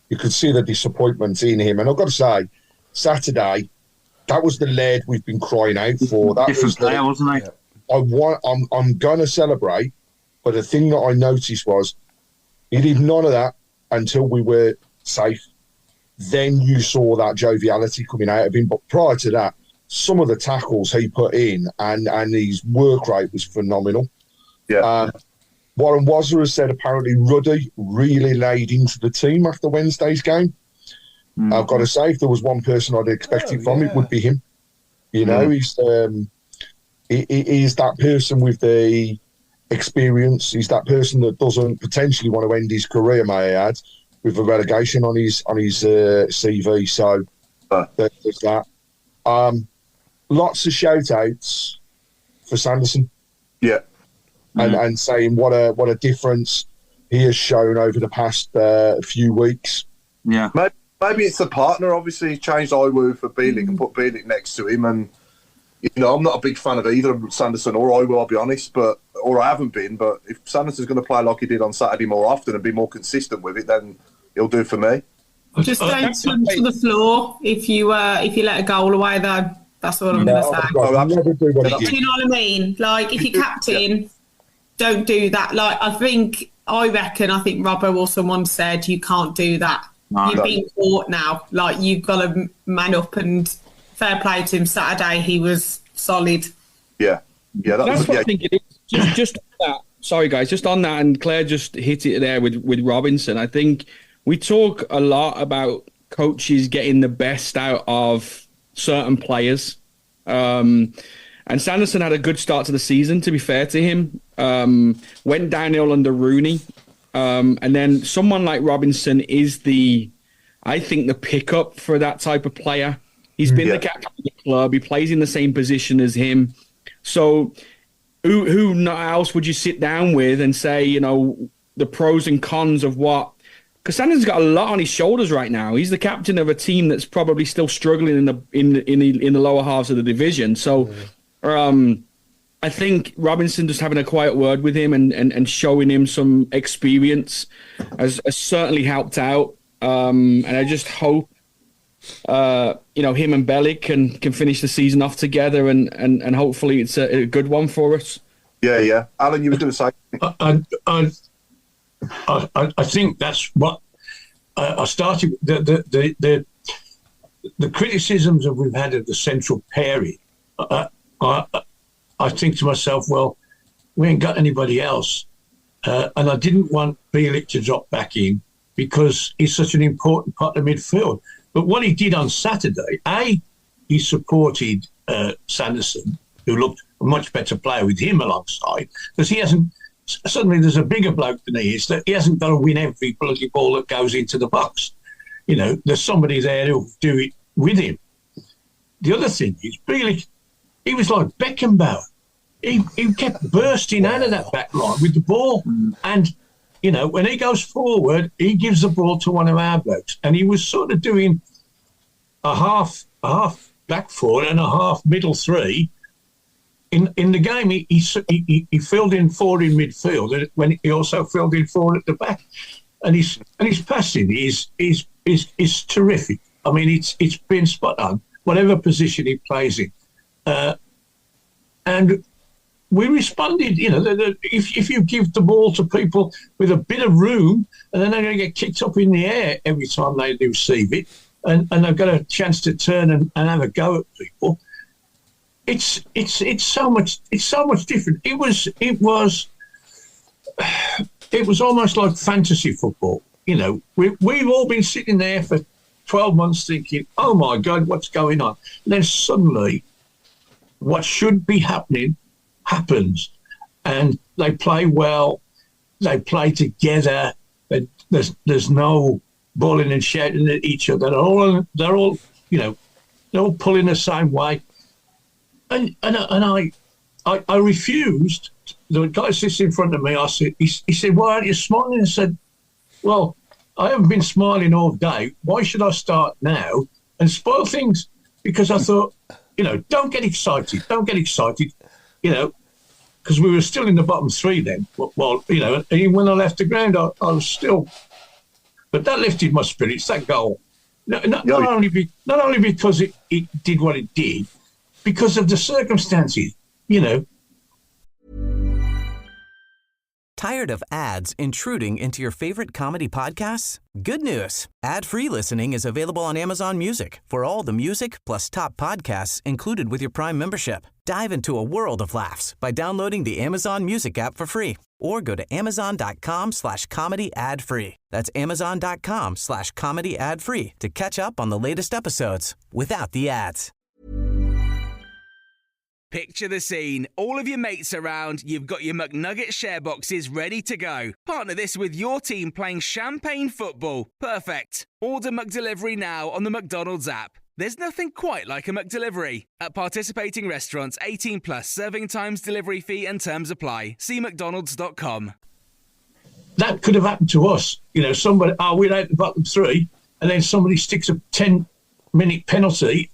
You could see the disappointment in him. And I've got to say, Saturday, that was the Laird we've been crying out for. That different player, wasn't it? I'm going to celebrate, but the thing that I noticed was he did none of that until we were safe. Then you saw that joviality coming out of him. But prior to that, some of the tackles he put in and his work rate was phenomenal. Yeah. Warren Wazzer has said apparently Ruddy really laid into the team after Wednesday's game. I've got to say, if there was one person I'd expect it from, it would be him. He's that person with the experience. He's that person that doesn't potentially want to end his career, may I add, with a relegation on his CV. So there's that. Lots of shout-outs for Sanderson. Yeah. And saying what a difference he has shown over the past few weeks. Yeah. Maybe it's the partner. Obviously, he changed Iwu for Bielik and put Bielik next to him. And, I'm not a big fan of either Sanderson or Iwu, I'll be honest, or I haven't been. But if Sanderson's going to play like he did on Saturday more often and be more consistent with it, then he'll do it for me. Just don't swim to the floor if you let a goal away, though. That's what I'm going to say. Do you know what I mean? Like, if you're captain, don't do that. Like, I think Robbo or someone said you can't do that. You've been caught now. Like, you've got to man up, and fair play to him. Saturday, he was solid. Yeah. That's what I think it is. Just on that. Sorry, guys. Just on that, and Claire just hit it there with Robinson. I think we talk a lot about coaches getting the best out of certain players. And Sanderson had a good start to the season, to be fair to him. Went downhill under Rooney. And then someone like Robinson is I think the pickup for that type of player. He's been the captain of the club. He plays in the same position as him. So who else would you sit down with and say, the pros and cons of what? Because Sanderson's got a lot on his shoulders right now. He's the captain of a team that's probably still struggling in the lower halves of the division. So I think Robinson just having a quiet word with him and showing him some experience has certainly helped out. And I just hope him and Bielik can finish the season off together and hopefully it's a good one for us. Yeah. Alan, you were going to say. I think that's what I started. The criticisms that we've had of the central pairing. I think to myself, well, we ain't got anybody else, and I didn't want Bielik to drop back in because he's such an important part of midfield. But what he did on Saturday, he supported Sanderson, who looked a much better player with him alongside, because he hasn't. Suddenly there's a bigger bloke than he is, that he hasn't got to win every bloody ball that goes into the box. There's somebody there who'll do it with him. The other thing is, Bielik, he was like Beckenbauer. He kept bursting out of that back line with the ball. And, when he goes forward, he gives the ball to one of our blokes. And he was sort of doing a half back four and a half middle three. In the game, he filled in four in midfield, when he also filled in four at the back, and his passing is terrific. I mean, it's been spot on. whatever position he plays in. And we responded, if you give the ball to people with a bit of room, and then they're going to get kicked up in the air every time they receive it, and they've got a chance to turn and have a go at people. It's so much different. It was almost like fantasy football. We've all been sitting there for 12 months thinking, oh my God, what's going on? And then suddenly, what should be happening happens, and they play well. They play together. There's no bawling and shouting at each other. They're all pulling the same way. And I refused. The guy sits in front of me. He said, "Why aren't you smiling?" I said, "Well, I haven't been smiling all day. Why should I start now and spoil things?" Because I thought, don't get excited. Don't get excited. Because we were still in the bottom three then. Well, even when I left the ground, I was still. But that lifted my spirits. That goal, not only because it did what it did, because of the circumstances. Tired of ads intruding into your favorite comedy podcasts? Good news. Ad-free listening is available on Amazon Music for all the music plus top podcasts included with your Prime membership. Dive into a world of laughs by downloading the Amazon Music app for free or go to amazon.com/comedy ad-free. That's amazon.com/comedy ad-free to catch up on the latest episodes without the ads. Picture the scene. All of your mates around, you've got your McNugget share boxes ready to go. Partner this with your team playing champagne football. Perfect. Order McDelivery now on the McDonald's app. There's nothing quite like a McDelivery. At participating restaurants, 18 plus, serving times, delivery fee and terms apply. See mcdonalds.com. That could have happened to us. Somebody, we're out the bottom three, and then somebody sticks a 10-minute penalty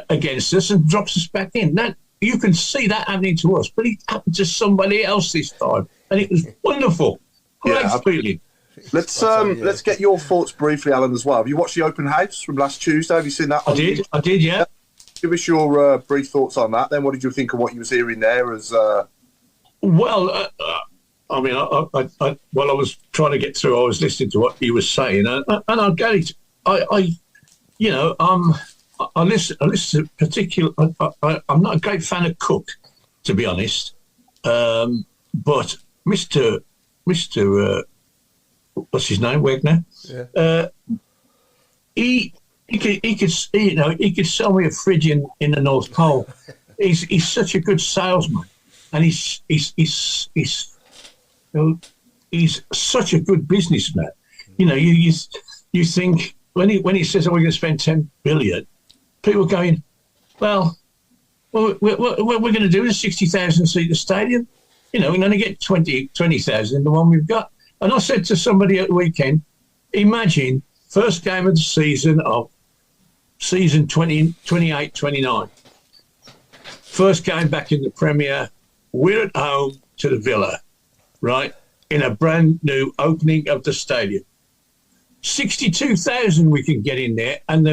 against us and drops us back in. That you can see that happening to us, but it happened to somebody else this time, and it was wonderful. Great feeling. Let's get your thoughts briefly, Alan, as well. Have you watched the open house from last Tuesday? Have you seen that? I did, yeah. Give us your brief thoughts on that. Then, what did you think of what you was hearing there? As well, I mean, while I was trying to get through, I was listening to what he was saying, and I get it. I listen to particular. I'm not a great fan of Cook, to be honest. But Mr. What's his name? Wagner. Yeah. He could sell me a fridge in the North Pole. He's such a good salesman, and he's such a good businessman. You think when he says, "Oh, we're going to spend 10 billion," people are going, well, what we're going to do is a 60,000-seater stadium. We're going to get 20,000 in the one we've got. And I said to somebody at the weekend, imagine first game of the season of season 28-29. First game back in the Premier. We're at home to the Villa, right, in a brand new opening of the stadium. 62,000 we can get in there, and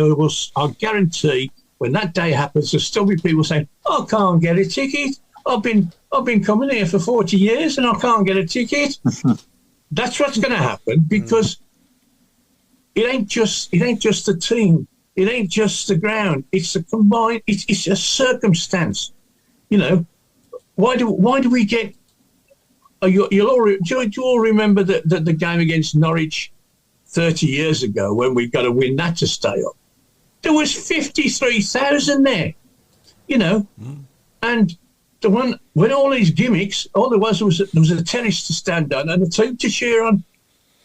I guarantee when that day happens, there'll still be people saying, "I can't get a ticket. I've been coming here for 40 years and I can't get a ticket." That's what's going to happen, because it ain't just the team, it ain't just the ground. It's a combined. It's a circumstance. Why do we get? Do you all remember the game against Norwich 30 years ago when we got to win that to stay up? There was 53,000 there, and the one when all these gimmicks, all there was a terrace to stand on and a team to cheer on,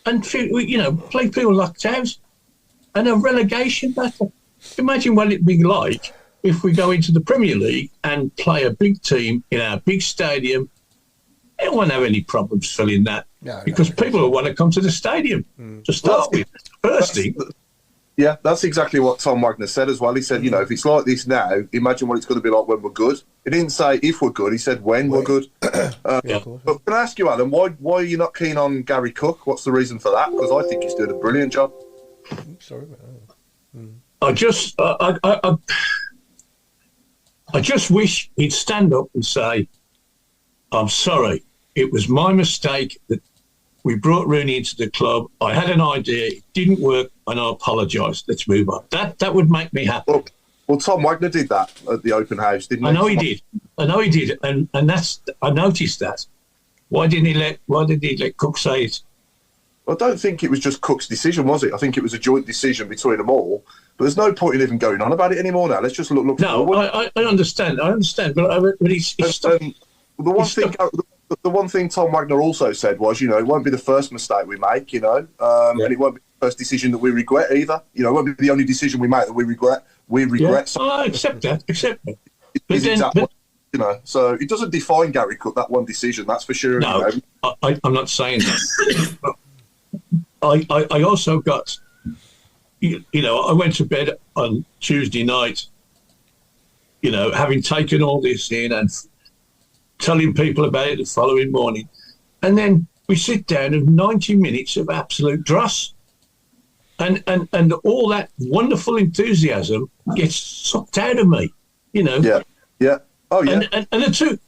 and play people locked out, and a relegation battle. Imagine what it'd be like if we go into the Premier League and play a big team in our big stadium. It won't have any problems filling that, because people will want to come to the stadium to start with. First thing. Yeah, that's exactly what Tom Wagner said as well. He said, if it's like this now, imagine what it's going to be like when we're good. He didn't say if we're good, he said when we're good. But can I ask you, Alan, why are you not keen on Gary Cook? What's the reason for that? Because I think he's doing a brilliant job. Sorry about I just wish he'd stand up and say, "I'm sorry. It was my mistake that we brought Rooney into the club. I had an idea, it didn't work, and I apologise. Let's move on." That would make me happy. Well, Tom Wagner did that at the open house, didn't he? I know he did, and that's I noticed that. Why didn't he let Cook say it? I don't think it was just Cook's decision, was it? I think it was a joint decision between them all. But there's no point in even going on about it anymore now. Let's just look forward. I understand, but he's the one thing Tom Wagner also said was, it won't be the first mistake we make, and it won't be the first decision that we regret either. It won't be the only decision we make that we regret. Yeah. I accept that. So it doesn't define Gary Cook, that one decision, that's for sure. No, I'm not saying that. I also got, I went to bed on Tuesday night, having taken all this in and telling people about it the following morning. And then we sit down and 90 minutes of absolute dross. And all that wonderful enthusiasm gets sucked out of me, Yeah. Oh, yeah. And the two,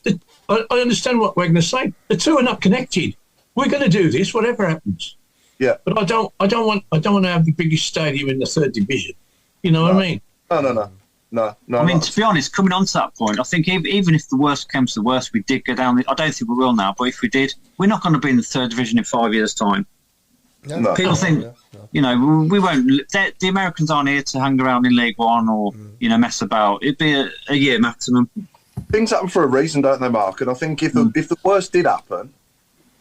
I understand what Wagner's saying. The two are not connected. We're going to do this, whatever happens. Yeah. But I don't want to have the biggest stadium in the third division. You know what I mean? No. I mean, to be honest, coming on to that point, I think even if the worst came to the worst, we did go down. I don't think we will now, but if we did, we're not going to be in the third division in 5 years' time. No. People think, we won't. The Americans aren't here to hang around in League One or mess about. It'd be a year maximum. Things happen for a reason, don't they, Mark? And I think if the worst did happen,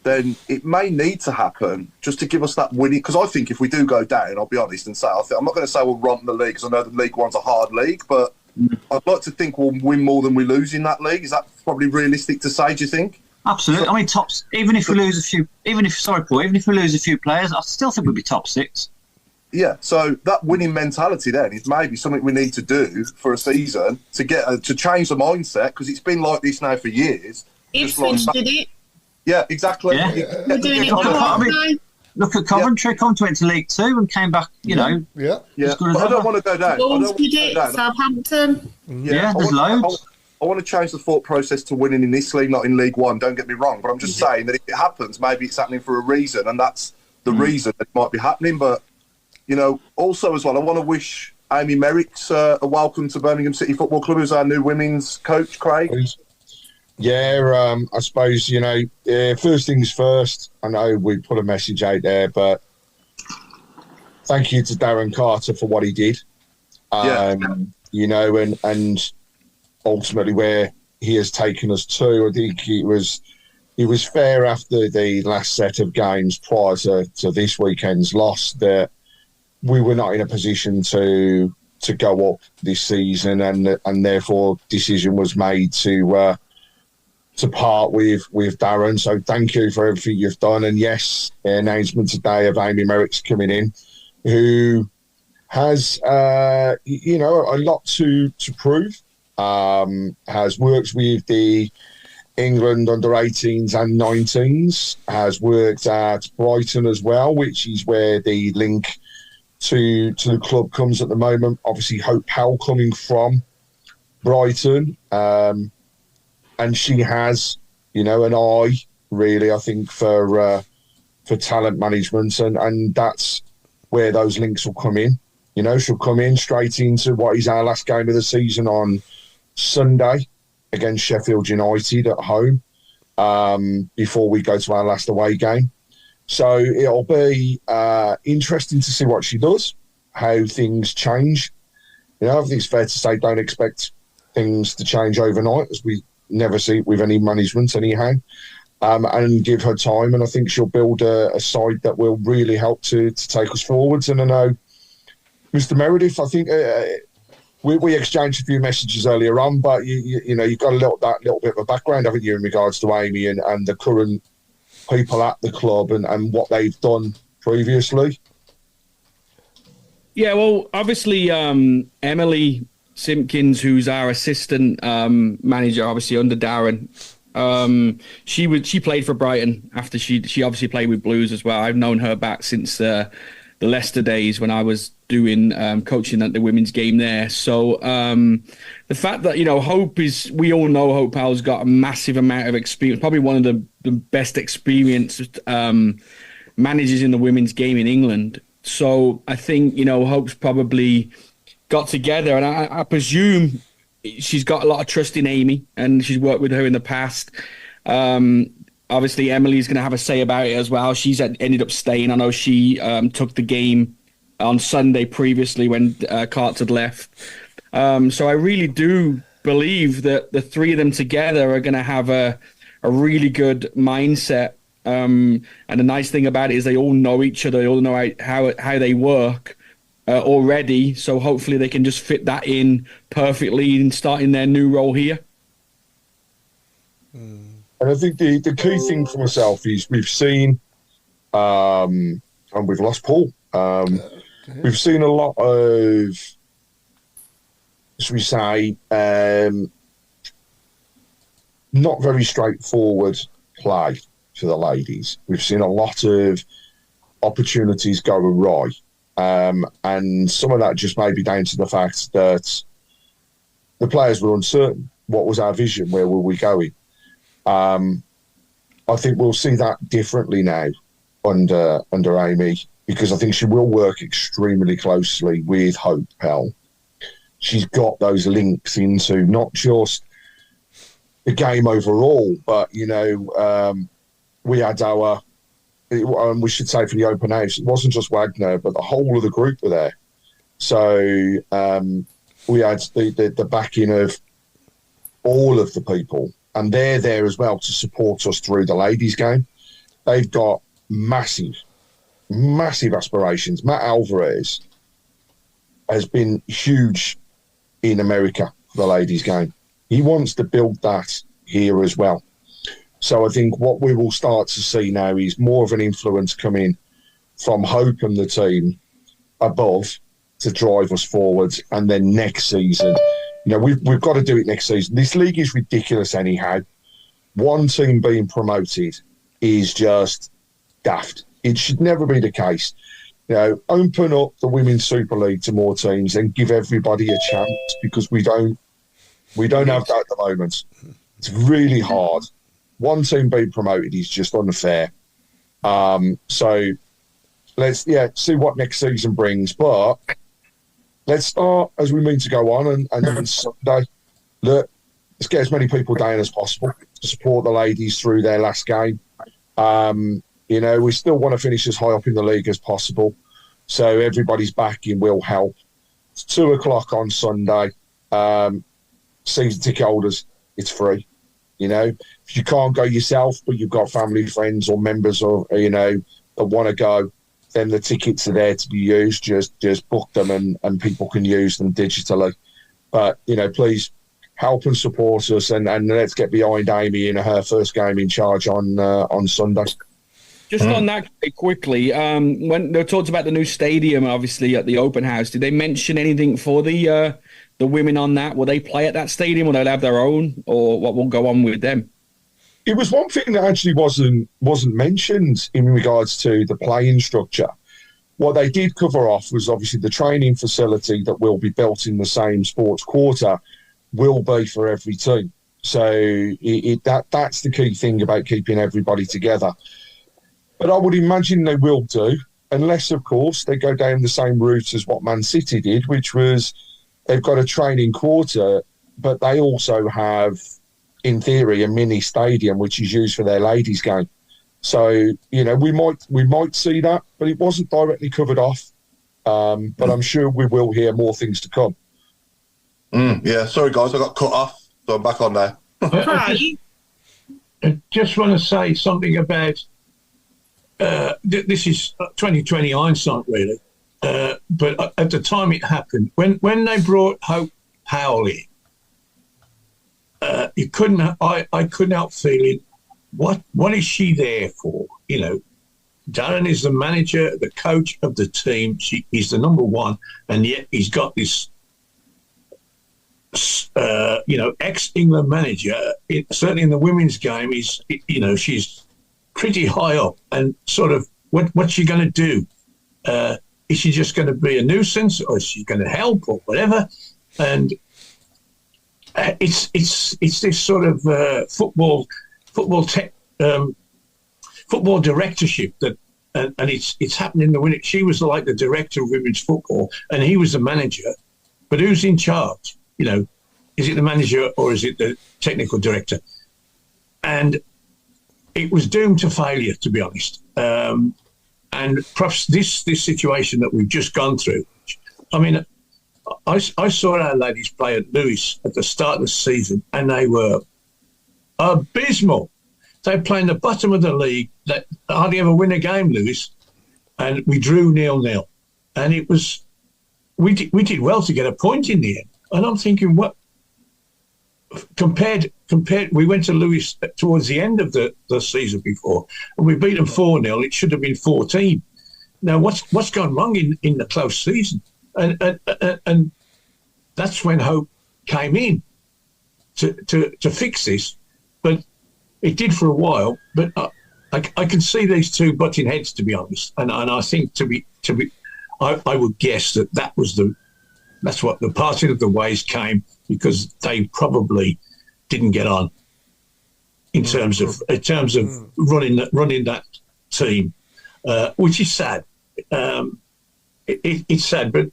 then it may need to happen just to give us that winning. Because I think if we do go down, I'll be honest and say, I'm not going to say we'll romp the league, because I know the League One's a hard league, but I'd like to think we'll win more than we lose in that league. Is that probably realistic to say, do you think? Absolutely. I mean, tops. Even if we lose a few players, I still think we'd be top 6. Yeah. So that winning mentality then is maybe something we need to do for a season to get to change the mindset, because it's been like this now for years. Ipswich did it. Yeah, exactly. Yeah. We're doing it. Look at Coventry. Coventry went to League 2 and came back. Yeah. But I don't want to go down. Wolves did it. Southampton. Yeah, there's loads. I want to change the thought process to winning in this league, not in League One. Don't get me wrong, but I'm just saying that if it happens, maybe it's happening for a reason, and that's the reason that it might be happening. But also as well, I want to wish Amy Merrick's a welcome to Birmingham City Football Club as our new women's coach, Craig. Yeah, I suppose, first things first, I know we put a message out there, but thank you to Darren Carter for what he did. And ultimately where he has taken us to. I think it was fair after the last set of games prior to this weekend's loss that we were not in a position to go up this season, and therefore decision was made to part with Darren. So thank you for everything you've done. And yes, the announcement today of Amy Merrick's coming in, who has a lot to prove. Has worked with the England under 18s and 19s, has worked at Brighton as well, which is where the link to the club comes at the moment. Obviously, Hope Powell coming from Brighton, and she has, an eye really, I think, for talent management, and that's where those links will come in. She'll come in straight into what is our last game of the season on Sunday against Sheffield United at home, before we go to our last away game. So it'll be interesting to see what she does, how things change. I think it's fair to say don't expect things to change overnight, as we never see it with any management anyhow, and give her time. And I think she'll build a side that will really help to take us forwards. And I know Mr. Meredith, I think we exchanged a few messages earlier on, but you've got that little bit of a background, haven't you, in regards to Amy and the current people at the club and what they've done previously? Yeah, well, obviously Emily Simpkins, who's our assistant manager, obviously under Darren, she played for Brighton after she obviously played with Blues as well. I've known her back since the Leicester days when I was doing coaching at the women's game there. So the fact that, Hope we all know Hope Powell's got a massive amount of experience, probably one of the best experienced managers in the women's game in England. So I think, Hope's probably got together, and I presume she's got a lot of trust in Amy, and she's worked with her in the past. Obviously, Emily's going to have a say about it as well. She's ended up staying. I know she took the game on Sunday previously when Carts had left. So I really do believe that the three of them together are going to have a really good mindset. And the nice thing about it is they all know each other. They all know how they work already. So hopefully they can just fit that in perfectly and start in their new role here. And I think the key thing for myself is we've seen, and we've lost Paul. We've seen a lot of, should we say, not very straightforward play for the ladies. We've seen a lot of opportunities go awry. And some of that just may be down to the fact that the players were uncertain. What was our vision? Where were we going? I think we'll see that differently now under Amy, because I think she will work extremely closely with Hope Pell. She's got those links into not just the game overall, but, we had we should say for the open house, it wasn't just Wagner, but the whole of the group were there. So we had the backing of all of the people, and they're there as well to support us through the ladies' game. They've got massive aspirations. Matt Alvarez has been huge in America for the ladies' game. He wants to build that here as well. So I think what we will start to see now is more of an influence coming from Hope and the team above to drive us forward. And then next season, we've got to do it next season. This league is ridiculous anyhow. One team being promoted is just daft. It should never be the case. Open up the Women's Super League to more teams and give everybody a chance, because we don't have that at the moment. It's really hard. One team being promoted is just unfair. So let's see what next season brings. But let's start as we mean to go on, and then Sunday, let's get as many people down as possible to support the ladies through their last game. We still want to finish as high up in the league as possible, so everybody's backing will help. It's 2:00 on Sunday. Season ticket holders, it's free. If you can't go yourself, but you've got family, friends, or members, or that want to go, then the tickets are there to be used. Just book them, and people can use them digitally. But please help and support us, and let's get behind Amy in her first game in charge on Sunday. Just on that quickly, when they talked about the new stadium, obviously at the open house, did they mention anything for the women on that? Will they play at that stadium? Will they have their own, or what will go on with them? It was one thing that actually wasn't mentioned in regards to the playing structure. What they did cover off was obviously the training facility that will be built in the same sports quarter will be for every team. So that's the key thing about keeping everybody together. But I would imagine they will do, unless, of course, they go down the same route as what Man City did, which was they've got a training quarter, but they also have, in theory, a mini stadium which is used for their ladies' game. So, we might see that, but it wasn't directly covered off. But I'm sure we will hear more things to come. Yeah, sorry guys, I got cut off, so I'm back on there. I just want to say something about this is 2020 hindsight, really. But at the time it happened, when they brought Hope Powell in, I couldn't help feeling, what is she there for? Darren is the manager, the coach of the team. He's the number one, and yet he's got this, ex-England manager. Certainly in the women's game, she's pretty high up, and sort of what's she going to do? is she just going to be a nuisance, or is she going to help, or whatever? And it's this sort of football directorship that, and it's happening. She was like the director of women's football, and he was the manager. But who's in charge? You know, is it the manager or is it the technical director? And it was doomed to failure, to be honest. And perhaps this situation that we've just gone through. I mean, I saw our ladies play at Lewis at the start of the season, and they were abysmal. They were playing the bottom of the league. That hardly ever win a game, Lewis, and we drew 0-0. And it was we did well to get a point in the end. And I'm thinking, what compared? We went to Lewis towards the end of the season before, and we beat them 4-0. It should have been 14. Now, what's gone wrong in the close season? And that's when hope came in to fix this. But it did for a while. But I can see these two butting heads, to be honest. And I think I would guess that's what the parting of the ways came, because they probably didn't get on in terms of running that team, which is sad. It's sad, but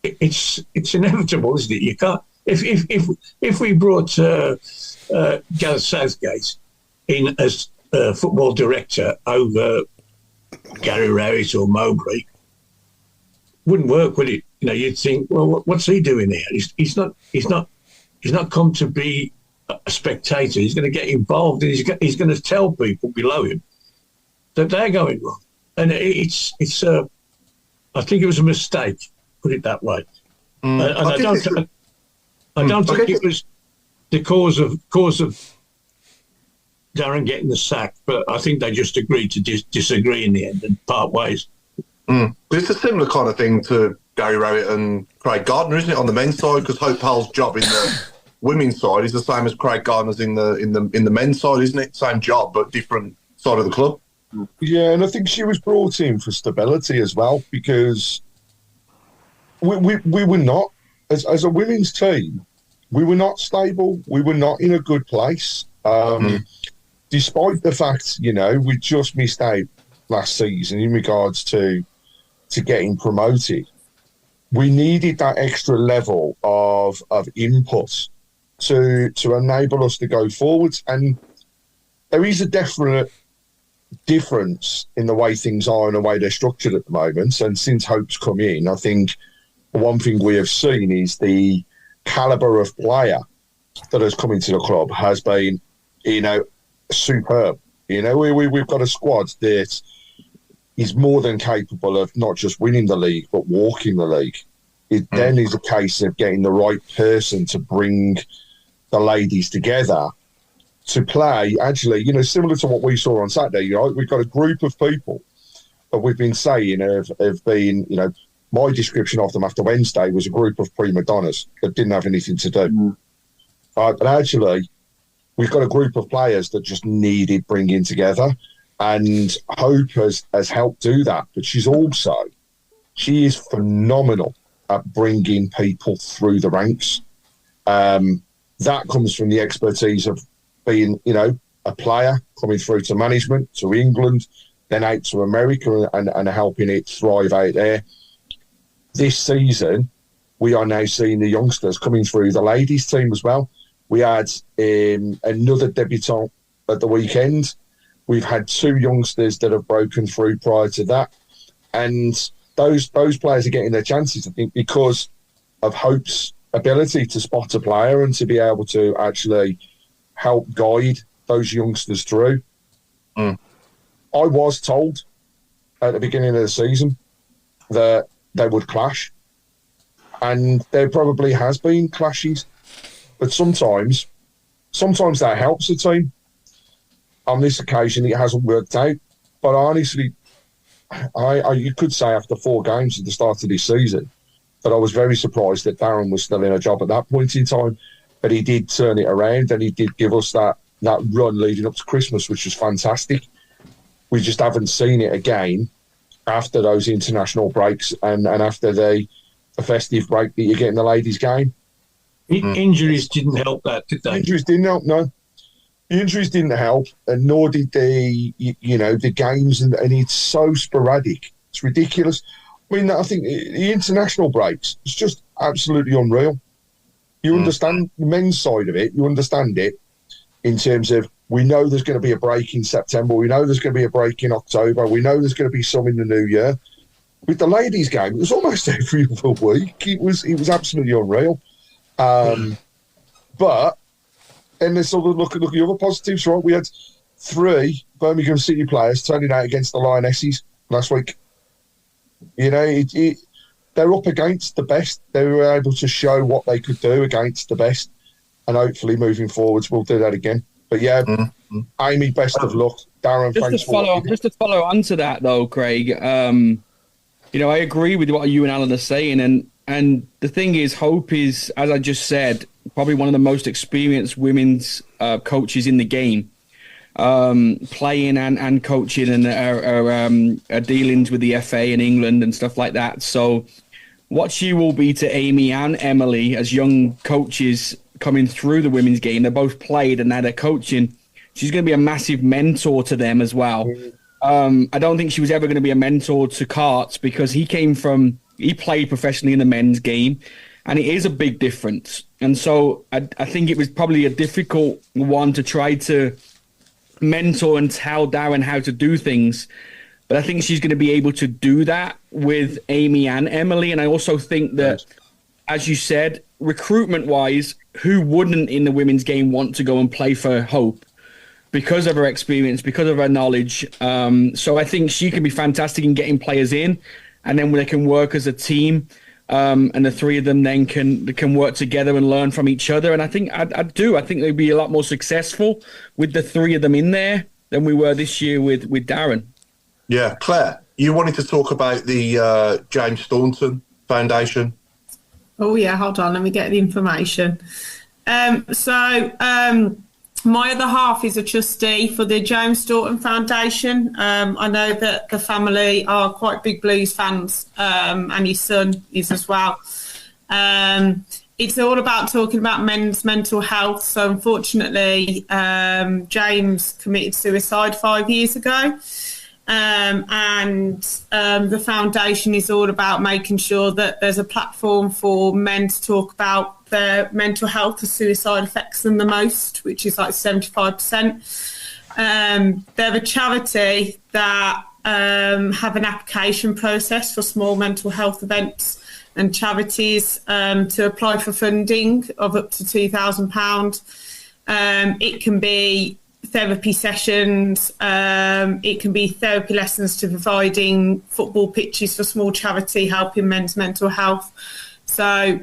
it's inevitable, isn't it? You can't if we brought Gareth Southgate in as football director over Gary Rowett or Mowbray, wouldn't work, would it? You know, you'd think, well, what's he doing here? He's not come to be a spectator. He's going to get involved, and he's going to tell people below him that they're going wrong. And it's I think it was a mistake, put it that way. And I don't think it was the cause of Darren getting the sack, but I think they just agreed to disagree in the end and part ways. It's a similar kind of thing to Gary Rowett and Craig Gardner, isn't it, on the men's side? Because Hope Powell's job in the women's side is the same as Craig Gardner's in the men's side, isn't it? Same job, but different side of the club. Yeah, and I think she was brought in for stability as well, because we were not, as a women's team, we were not stable. We were not in a good place. Despite the fact, you know, we just missed out last season in regards to getting promoted. We needed that extra level of input to enable us to go forwards. And there is a definite difference in the way things are and the way they're structured at the moment. And since Hope's come in, I think one thing we have seen is the calibre of player that has come into the club has been, you know, superb. You know, we've got a squad that is more than capable of not just winning the league, but walking the league. It then is a case of getting the right person to bring the ladies together to play, actually, you know, similar to what we saw on Saturday. You know, we've got a group of people that we've been saying have been, you know, my description of them after Wednesday was a group of prima donnas that didn't have anything to do. But actually, we've got a group of players that just needed bringing together, and Hope has helped do that. But she is phenomenal at bringing people through the ranks. That comes from the expertise of being, you know, a player coming through to management, to England, then out to America and helping it thrive out there. This season, we are now seeing the youngsters coming through the ladies' team as well. We had another debutant at the weekend. We've had 2 youngsters that have broken through prior to that. And those players are getting their chances, I think, because of Hope's ability to spot a player and to be able to actually help guide those youngsters through. I was told at the beginning of the season that they would clash, and there probably has been clashes, but sometimes that helps the team. On this occasion, it hasn't worked out, but honestly, you could say after 4 games at the start of this season that I was very surprised that Darren was still in a job at that point in time, but he did turn it around and he did give us that run leading up to Christmas, which was fantastic. We just haven't seen it again after those international breaks and after the festive break that you get in the ladies' game. Injuries didn't help that, did they? Injuries didn't help, no. The injuries didn't help, and nor did the games, and it's so sporadic. It's ridiculous. I mean, I think the international breaks, it's just absolutely unreal. You understand the men's side of it, you understand it in terms of, we know there's going to be a break in September, we know there's going to be a break in October, we know there's going to be some in the new year. With the ladies' game, it was almost every other week. It was absolutely unreal. But then there's sort of look at the other positives, right? We had 3 Birmingham City players turning out against the Lionesses last week. You know, they're up against the best. They were able to show what they could do against the best, and hopefully moving forwards we'll do that again. But yeah, Amy, best of luck. Darren, thanks for watching. Just to follow on to that though, Craig, you know, I agree with what you and Alan are saying, and the thing is, Hope is, as I just said, probably one of the most experienced women's coaches in the game, playing and coaching, and our dealings with the FA in England and stuff like that. So what she will be to Amy and Emily as young coaches coming through the women's game, they both played and now they're coaching. She's going to be a massive mentor to them as well. I don't think she was ever going to be a mentor to Carts, because he played professionally in the men's game, and it is a big difference. And so I think it was probably a difficult one to try to mentor and tell Darren how to do things. But I think she's going to be able to do that with Amy and Emily. And I also think that, as you said, recruitment-wise, who wouldn't in the women's game want to go and play for Hope? Because of her experience, because of her knowledge. So I think she can be fantastic in getting players in, and then they can work as a team, and the 3 of them then can work together and learn from each other. And I think I think they'd be a lot more successful with the 3 of them in there than we were this year with Darren. Yeah, Claire, you wanted to talk about the James Staunton Foundation. Oh yeah, hold on, let me get the information. My other half is a trustee for the James Staunton Foundation. I know that the family are quite big Blues fans, and his son is as well. It's all about talking about men's mental health. So unfortunately, James committed suicide 5 years ago. The foundation is all about making sure that there's a platform for men to talk about their mental health, as suicide affects them the most, which is like 75%. They're a charity that have an application process for small mental health events and charities to apply for funding of up to £2,000. It can be therapy sessions, it can be therapy lessons to providing football pitches for small charity helping men's mental health. So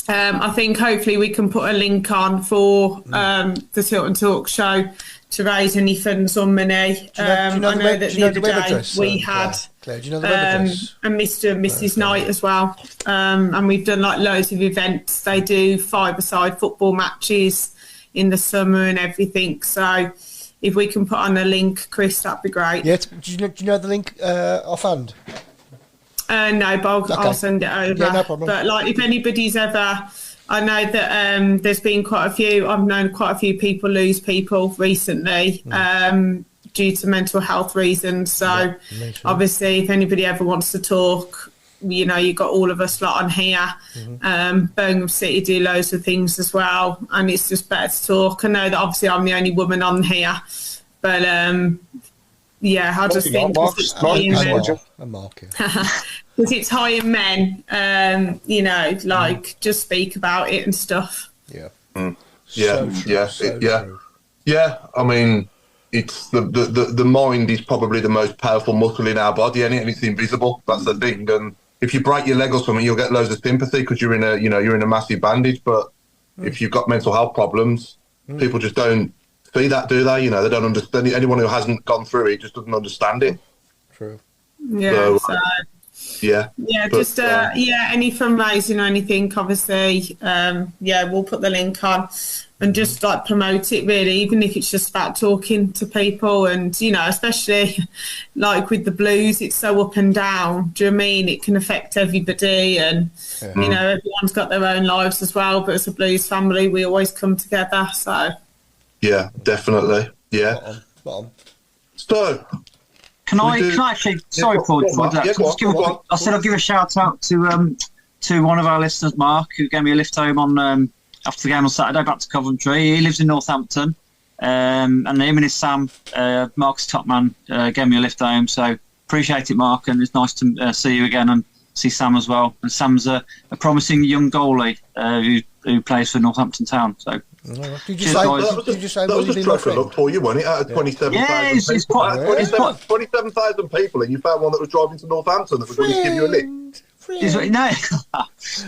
I think hopefully we can put a link on for the Tilton Talk show to raise any funds or money. I know that the other day we had Claire, do you know the web address? and Mr. and Mrs. Knight as well. And we've done like loads of events. They do 5-a-side football matches in the summer and everything. So if we can put on a link, Chris, that'd be great. Yeah, do you know the link offhand? No, but I'll send it over. Yeah, no problem. But like, if anybody's ever, I know that there's been I've known quite a few people lose people recently due to mental health reasons. So obviously, if anybody ever wants to talk, you know, you've got all of us lot on here. Birmingham City do loads of things as well, and it's just better to talk. I know that obviously I'm the only woman on here, but yeah, I just think because it's high in men, you know, like just speak about it and stuff. Yeah, yeah. I mean, it's the mind is probably the most powerful muscle in our body, and it's invisible. That's the thing. And if you break your leg or something, you'll get loads of sympathy because you're in a massive bandage. But if you've got mental health problems, people just don't see that, do they? You know, they don't understand. Anyone who hasn't gone through it just doesn't understand it. True. Yeah. Yeah. Yeah, But, just any fundraising or anything, obviously. We'll put the link on and just like promote it really, even if it's just about talking to people and, you know, especially like with the blues, it's so up and down. Do you know what I mean? It can affect everybody and, you know, everyone's got their own lives as well. But as a blues family, we always come together. So. Yeah, definitely. Yeah. Bottom. So. Can I actually? Sorry, Paul. I said I'll give a shout out to one of our listeners, Mark, who gave me a lift home on after the game on Saturday back to Coventry. He lives in Northampton, and him and his Sam, Mark's top man, gave me a lift home. So appreciate it, Mark, and it's nice to see you again and see Sam as well. And Sam's a promising young goalie who plays for Northampton Town. So. Did you say that was a trophy look for you, wasn't it? Out of 27,000 people, 27,000 people, and you found one that was driving to Northampton that was willing to give you a lift.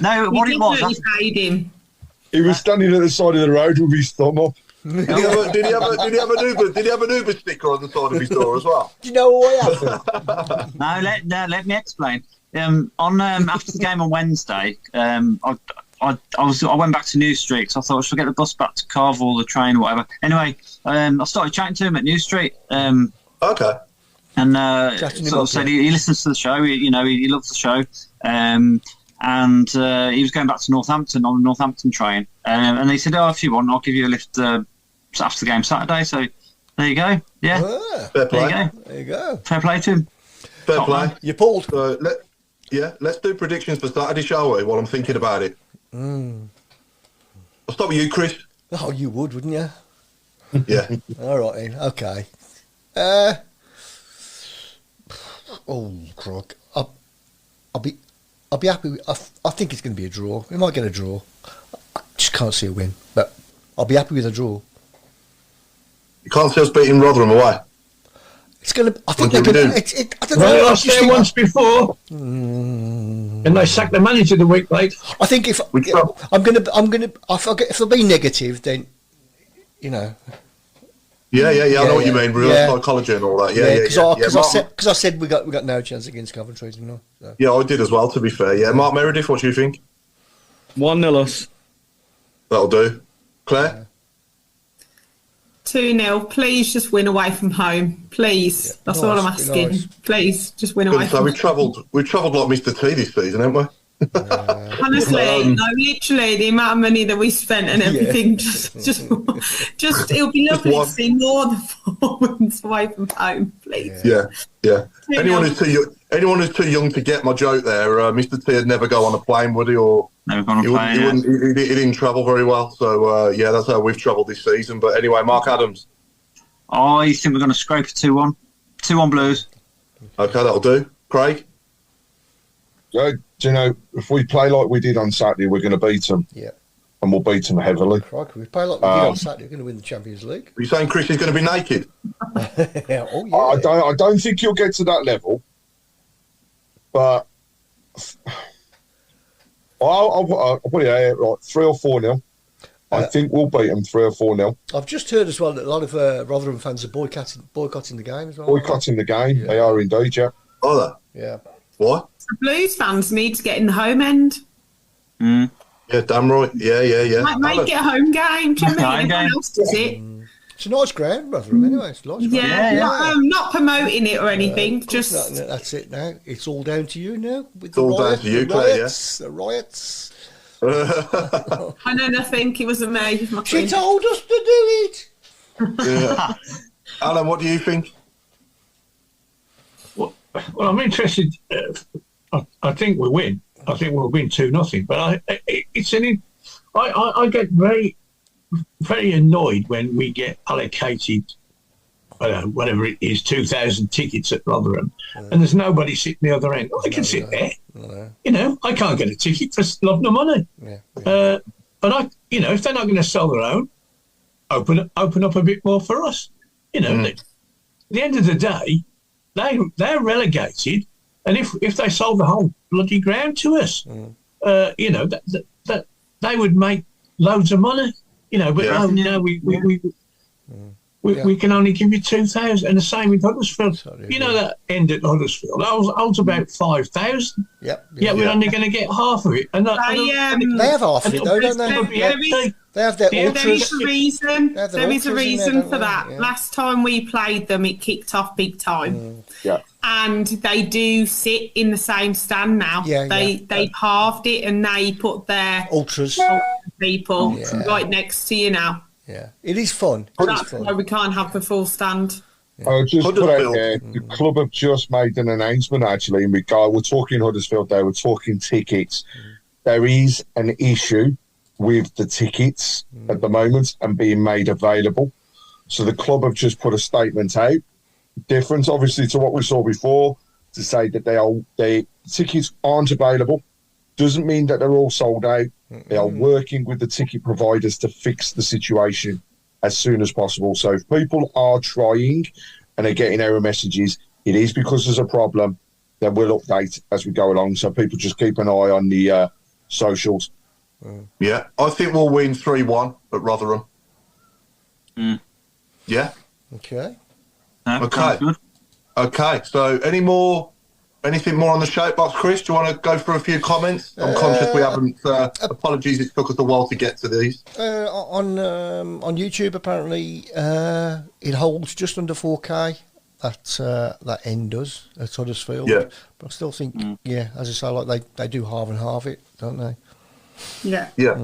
No, what it was. He was standing at the side of the road with his thumb up. Did he have an Uber sticker on the side of his door as well? Do you know what happened? Let me explain. After the game on Wednesday, I went back to New Street, so I thought I should get the bus back to Cardiff or the train or whatever. Anyway, I started chatting to him at New Street. Okay. And sort of said he listens to the show. He loves the show. And he was going back to Northampton on the Northampton train. And he said, if you want, I'll give you a lift after the game Saturday. So there you go. Yeah. Fair play. There you go. Fair play to him. Fair play. You pulled. So let's do predictions for Saturday, shall we? While I'm thinking about it. I'll start with you, Chris. Oh, you would, wouldn't you? Yeah. All right, then. Okay. Croc. I'll be happy. I think it's going to be a draw. We might get a draw. I just can't see a win, but I'll be happy with a draw. You can't see us beating Rotherham away. It's going to. I think they're going to. I don't know. Well, I was there once before, and they sacked the manager the week later. I think if I'm going to. If they'll be negative, then you know. Yeah. I know what you mean. Real psychology and all that. Because I said we got no chance against Coventry, didn't I? So. Yeah, I did as well. To be fair, yeah. Mark Meredith, what do you think? 1-0 us. That'll do. Claire. 2-0. Please just win away from home. Please. That's all I'm asking. Nice. Please just win away from home. We've travelled like Mr. T this season, haven't we? Honestly, literally the amount of money that we spent and everything, just it'll be lovely to see more of the 4 wins away from home, please. Yeah. Anyone who's too young to get my joke there, Mr. T would never go on a plane, would he? Or never gone on a plane. He didn't travel very well, so that's how we've travelled this season. But anyway, Mark Adams. I think we're going to scrape a 2-1. 2-1 Blues. Okay, that'll do. Craig. Yeah, do you know, if we play like we did on Saturday, we're going to beat them. Yeah. And we'll beat them heavily. Crikey, we play like we did on Saturday, we're going to win the Champions League. Are you saying Chris is going to be naked? I don't think he'll get to that level. But I'll put it out right, 3 or 4-0. I think we'll beat them 3 or 4-0. I've just heard as well that a lot of Rotherham fans are boycotting the game as well. Boycotting the game, they are indeed, yeah. Are they? Yeah. What? The Blues fans need to get in the home end. Yeah, damn right. Yeah. Make it a home game. Do you know what I mean? Everyone else does it. It's a nice ground, Rotherham, anyway. It's a nice ground. Not promoting it or anything. Just that's it now. It's all down to you now. It's all down to you, Claire, the riots. I know nothing. It wasn't me. She told us to do it. Yeah. Alan, what do you think? Well, I'm interested. I think we'll win. I think we'll win 2-0. But I get very, very annoyed when we get allocated, whatever it is, 2,000 tickets at Rotherham, and there's nobody sitting the other end. I can sit there. I can't get a ticket for love nor money. But if they're not going to sell their own, open up a bit more for us. At the end of the day, they're relegated, and if they sold the whole bloody ground to us, that they would make loads of money. We we can only give you 2,000, and the same with Huddersfield. That end at Huddersfield, I was about 5,000. Yep. Yeah, we're only going to get half of it. And they have half of it, though, don't they? They have their ultras. There is a reason for that. Yeah. Last time we played them, it kicked off big time. And they do sit in the same stand now. They halved it and they put their ultras people right next to you now. Yeah, it is fun. That's why we can't have the full stand. I'll just put out there, the club have just made an announcement actually in regard. We're talking Huddersfield there, we're talking tickets. There is an issue with the tickets at the moment and being made available. So the club have just put a statement out, different obviously to what we saw before, to say that the tickets aren't available. Doesn't mean that they're all sold out. They are working with the ticket providers to fix the situation as soon as possible. So if people are trying and are getting error messages, it is because there's a problem. Then we'll update as we go along. So people just keep an eye on the socials. Yeah, I think we'll win 3-1 at Rotherham. Yeah. Okay. Okay. Good. Okay. So anything more on the shout box, Chris? Do you want to go through a few comments? I'm conscious we haven't. Apologies, it took us a while to get to these. On YouTube, apparently, it holds just under 4K. That end does at Huddersfield. Yeah. But I still think, as I say, like they do halve and halve it, don't they? Yeah. Yeah.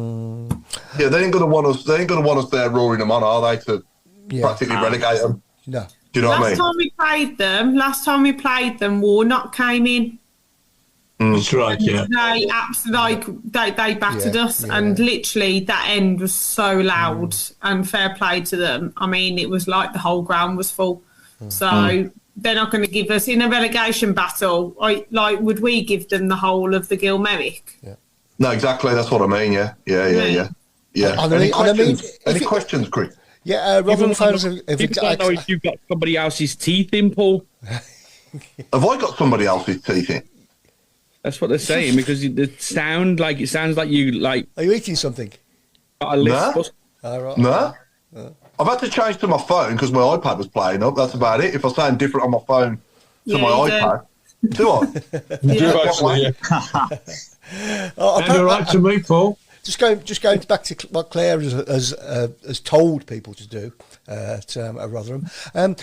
Yeah. They ain't gonna want us. They ain't gonna want us there roaring them on, are they? To practically relegate them. No. Do you know what I mean? Last time we played them, Warnock came in. That's right, yeah. They battered us, and literally that end was so loud, and fair play to them. I mean, it was like the whole ground was full. So they're not going to give us, in a relegation battle, would we give them the whole of the Gil Merrick? Yeah. No, exactly. That's what I mean, yeah. Any questions, Chris? Yeah, Rotherham fans have don't know if you've got somebody else's teeth in, Paul. Have I got somebody else's teeth in? That's what they're saying, because it sounds like you like. Are you eating something? No. No. I've had to change to my phone because my iPad was playing up. That's about it. If I sound different on my phone to my iPad, do I? You do actually, yeah. Sounds all right to me, Paul. Just going back to what Claire has told people to do at Rotherham.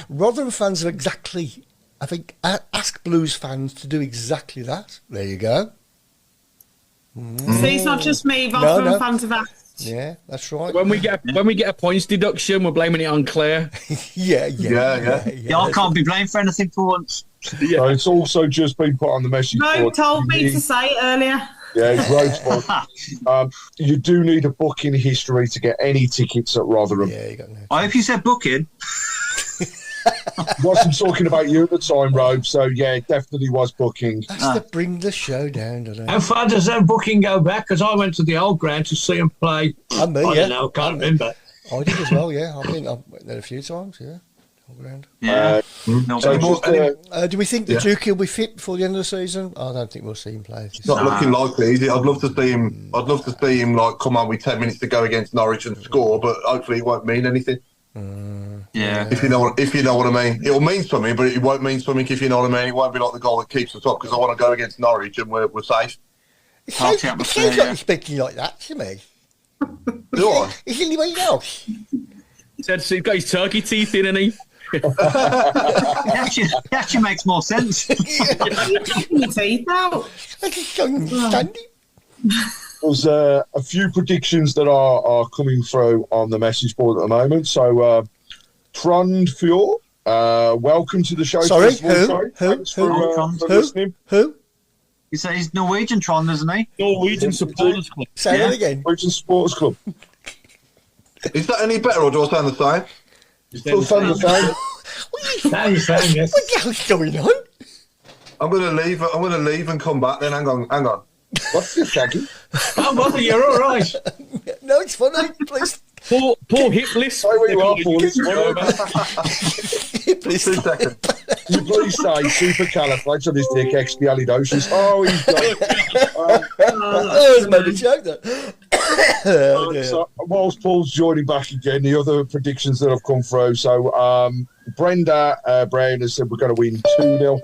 Rotherham fans are exactly, I think, ask Blues fans to do exactly that. There you go. See, it's not just me. Rotherham fans have asked. Yeah, that's right. When we get a points deduction, we're blaming it on Claire. Yeah. I can't be blamed for anything for once. Yeah. So it's also just been put on the message board. No, told me to say it earlier. Yeah, it's Road's fault. You do need a booking history to get any tickets at Rotherham. Yeah, you got no. I hope you said booking. Wasn't talking about you at the time, Road. So yeah, it definitely was booking. That's to bring the show down, doesn't it? How far does that booking go back? Because I went to the old ground to see them play. I don't know, can't remember. I did as well. Yeah, I went there a few times. Yeah. Ground. Yeah. Do we think the Duke will be fit before the end of the season? I don't think we'll see him play. It's not looking likely, is it? I'd love to see him. I'd love to see him come on with 10 minutes to go against Norwich and score, but hopefully it won't mean anything. Yeah. If you know what I mean, it'll mean something, but it won't mean something if you know what I mean. It won't be like the goal that keeps us up because I want to go against Norwich and we're safe. It sounds like you're speaking like that to me. Do I? Is it anybody else? He said he's got his turkey teeth in, and he actually makes more sense. Your teeth out. I just don't understand it. There's a few predictions that are coming through on the message board at the moment. So, Trond Fjord, welcome to the show. Sorry, Thanks for listening. Who? He said he's Norwegian, Trond, isn't he? Norwegian Supporters Club. Say that again. Norwegian Supporters Club. Is that any better, or do I sound the same? Still sound the same. Yes. What the hell's going on? I'm going to leave and come back. Then hang on. What's this, Shaggy? Don't bother, you're all right. No, it's funny. Please. Poor hipless. Sorry where you are, Paul. Please. 2 seconds. You please say supercalifragilisticexpialidocious. Oh, he's got it. I was made a joke there. So, whilst Paul's joining back again, the other predictions that have come through. So, Brenda Browne has said we're going to win 2-0.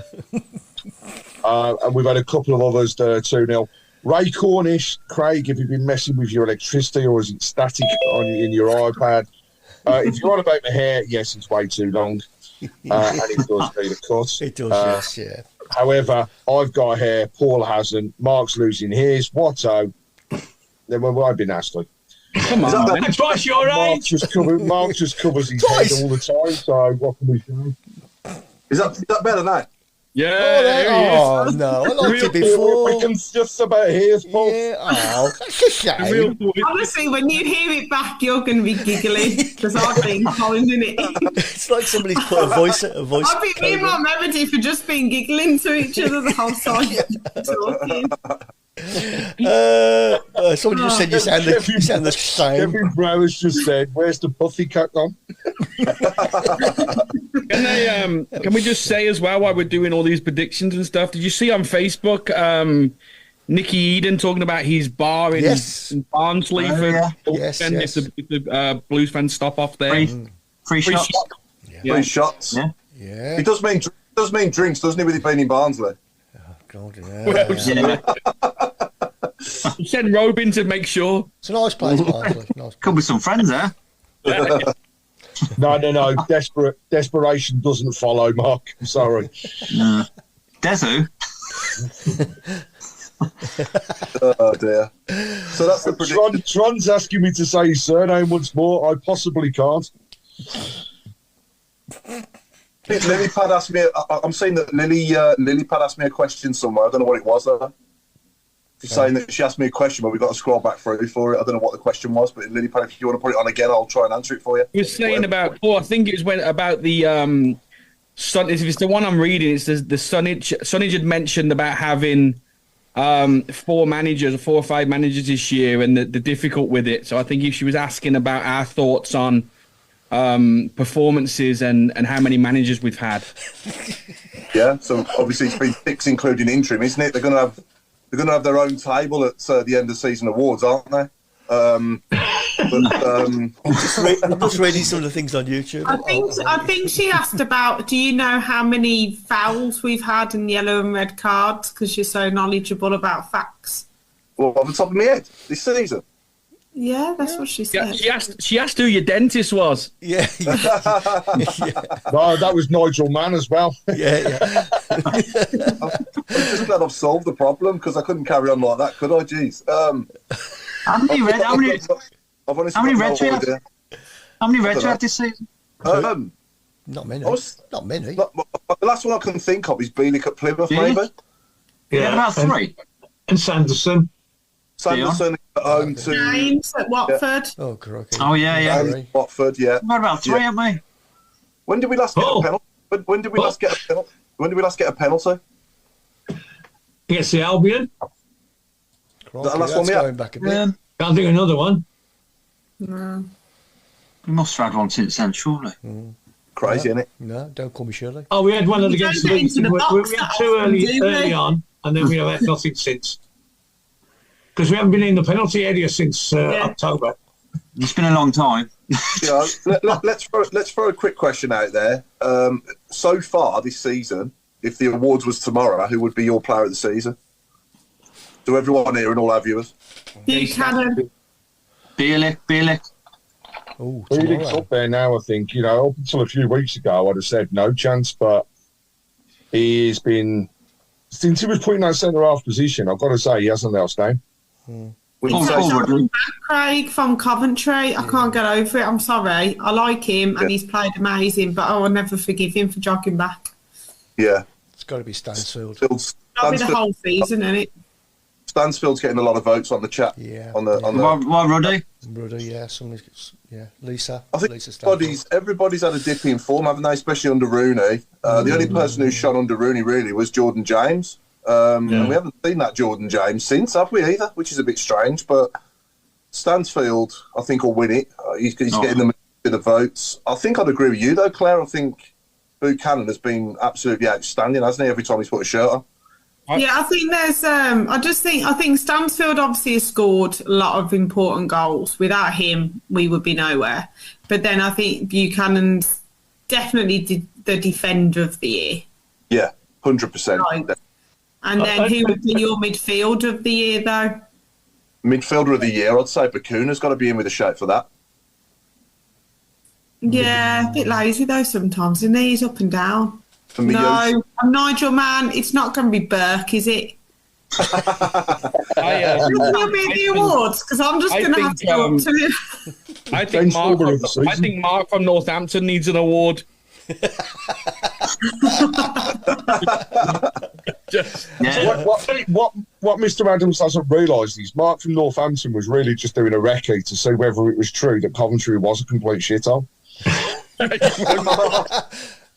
And we've had a couple of others that are 2-0. Ray Cornish, Craig, have you been messing with your electricity or is it static in your iPad? If you're on about my hair, yes, it's way too long. And it does need a cut. It does, yes, yeah. However, I've got hair, Paul hasn't, Mark's losing his, Watto. Then I've been nasty. Come on, man. Twice your age. Mark just covers his head all the time, so what can we do? Is that better now? Yeah. No, I liked it before. We can just about hear Paul. Yeah, that's a shame. Honestly, when you hear it back, you're going to be giggling because I've been finding it. It's like somebody's put a voice. I've been me and my Melody for just been giggling to each other the whole time. Somebody just said you sound the same. Kevin Browne has just said, "Where's the puffy cut gone?" Can we just say as well, while we're doing all these predictions and stuff, did you see on Facebook Nicky Eden talking about his bar in Barnsley if the Blues fans stop off there? Free shots. Free shots. Yeah. It does mean drinks, doesn't it, with it being in Barnsley? God, Send Robin to make sure. It's a nice place, Barnsley. Could be some friends there. No. Desperation doesn't follow, Mark. I'm sorry. No. Desu? Oh, dear. So that's the prediction. Tron's asking me to say his surname once more. I possibly can't. Lilypad asked me. I'm saying that Lilypad asked me a question somewhere. I don't know what it was though. She's saying that she asked me a question, but we've got to scroll back through for it. I don't know what the question was, but Lilypad, if you want to put it on again, I'll try and answer it for you. He was saying about. Oh, I think it was about the Sun. If it's the one I'm reading, it's the Sunnage. Sunnage had mentioned about having 4 or 5 managers this year, and the difficult with it. So I think if she was asking about our thoughts on performances and how many managers we've had. Yeah, so obviously it's been 6 including interim, isn't it? They're going to have their own table at the end of season awards, aren't they? I'm just reading some of the things on YouTube. I think she asked about, do you know how many fouls we've had in yellow and red cards? Because you're so knowledgeable about facts. Well, off the top of my head, this season. Yeah, that's what she said. Yeah, she asked who your dentist was. Yeah. No, that was Nigel Mann as well. Yeah. I'm just glad I've solved the problem because I couldn't carry on like that, could I? Jeez. How many reds do you have? How many reds do you have this season? Not many. Not many. The last one I can think of is Bielik at Plymouth, maybe. Yeah, about 3. And Sanderson at home to James at Watford. Yeah. Oh, crikey. Oh, yeah. Watford, yeah. What about 3, haven't we? When did we last get a penalty? When did we last get a penalty? When did we last get a penalty? Against the Albion. Crikey, the last one we had? back a bit. Can't think of another one. No. We must have had one since then, surely. Crazy, isn't it? No, don't call me Shirley. Oh, we had one against Leeds. We had 2 early on. on, and then we have had nothing since. Because we haven't been in the penalty area since October. It's been a long time. Yeah, let's throw a quick question out there. So far this season, if the awards was tomorrow, who would be your player of the season? To everyone here and all our viewers. Buchanan. Bielik. Oh, Bielik's up there now, I think. You know, up until a few weeks ago, I'd have said no chance, but he's been, since he was put in that centre-half position, I've got to say, he hasn't let us down. Craig from Coventry. I can't get over it. I'm sorry. I like him and he's played amazing, but I'll never forgive him for jogging back. Yeah. It's got to be Stansfield. That'll be the whole season, isn't it? Stansfield's getting a lot of votes on the chat. Yeah. Why Ruddy? Ruddy, yeah. Lisa. I think Lisa everybody's had a dip in form, haven't they? Especially under Rooney. The only person who shone under Rooney really was Jordan James. And we haven't seen that Jordan James since, have we, either? Which is a bit strange, but Stansfield, I think, will win it. He's getting the votes. I think I'd agree with you, though, Claire. I think Buchanan has been absolutely outstanding, hasn't he, every time he's put a shirt on? I think there's. I think Stansfield obviously has scored a lot of important goals. Without him, we would be nowhere. But then I think Buchanan's definitely the defender of the year. Yeah, 100%. Right. And then who would be your midfield of the year, though? Midfielder of the year, I'd say Bakuna's got to be in with a shout for that. Yeah, a bit lazy though sometimes, isn't he? He's up and down. For me, I'm Nigel, man. It's not going to be Burke, is it? Will be the awards because I'm just going to have to go up to it. I think Mark from Northampton needs an award. What Mr. Adams hasn't realised is Mark from Northampton was really just doing a recce to see whether it was true that Coventry was a complete shithole.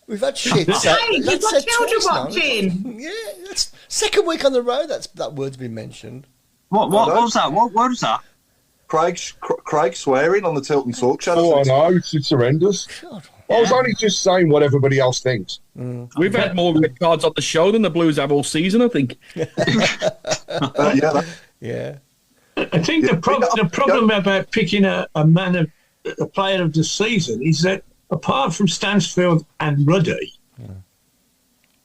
We've had shit. You've got children watching. Yeah, that's second week on the road. That word's been mentioned. What was that? What was that? Craig swearing on the Tilton talk show. Oh, I know. It's horrendous. God. I was only just saying what everybody else thinks. We've had more red cards on the show than the Blues have all season, I think. Yeah. I think the problem about picking a player of the season is that apart from Stansfield and Ruddy,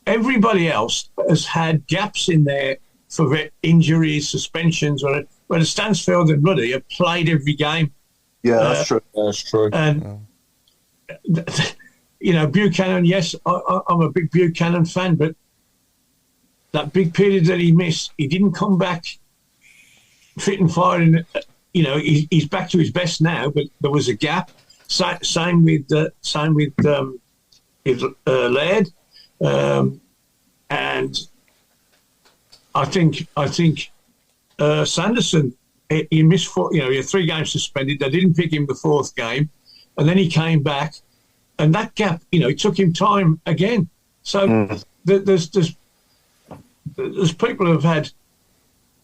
everybody else has had gaps in there for injuries, suspensions, where Stansfield and Ruddy have played every game. Yeah, that's true. That's true. And, Buchanan, yes, I'm a big Buchanan fan, but that big period that he missed, he didn't come back fit and firing. He's back to his best now, but there was a gap. Same with Laird, and I think Sanderson. He missed four. He had 3 games suspended. They didn't pick him the 4th game, and then he came back, and that gap. It took him time again. So there's people who have had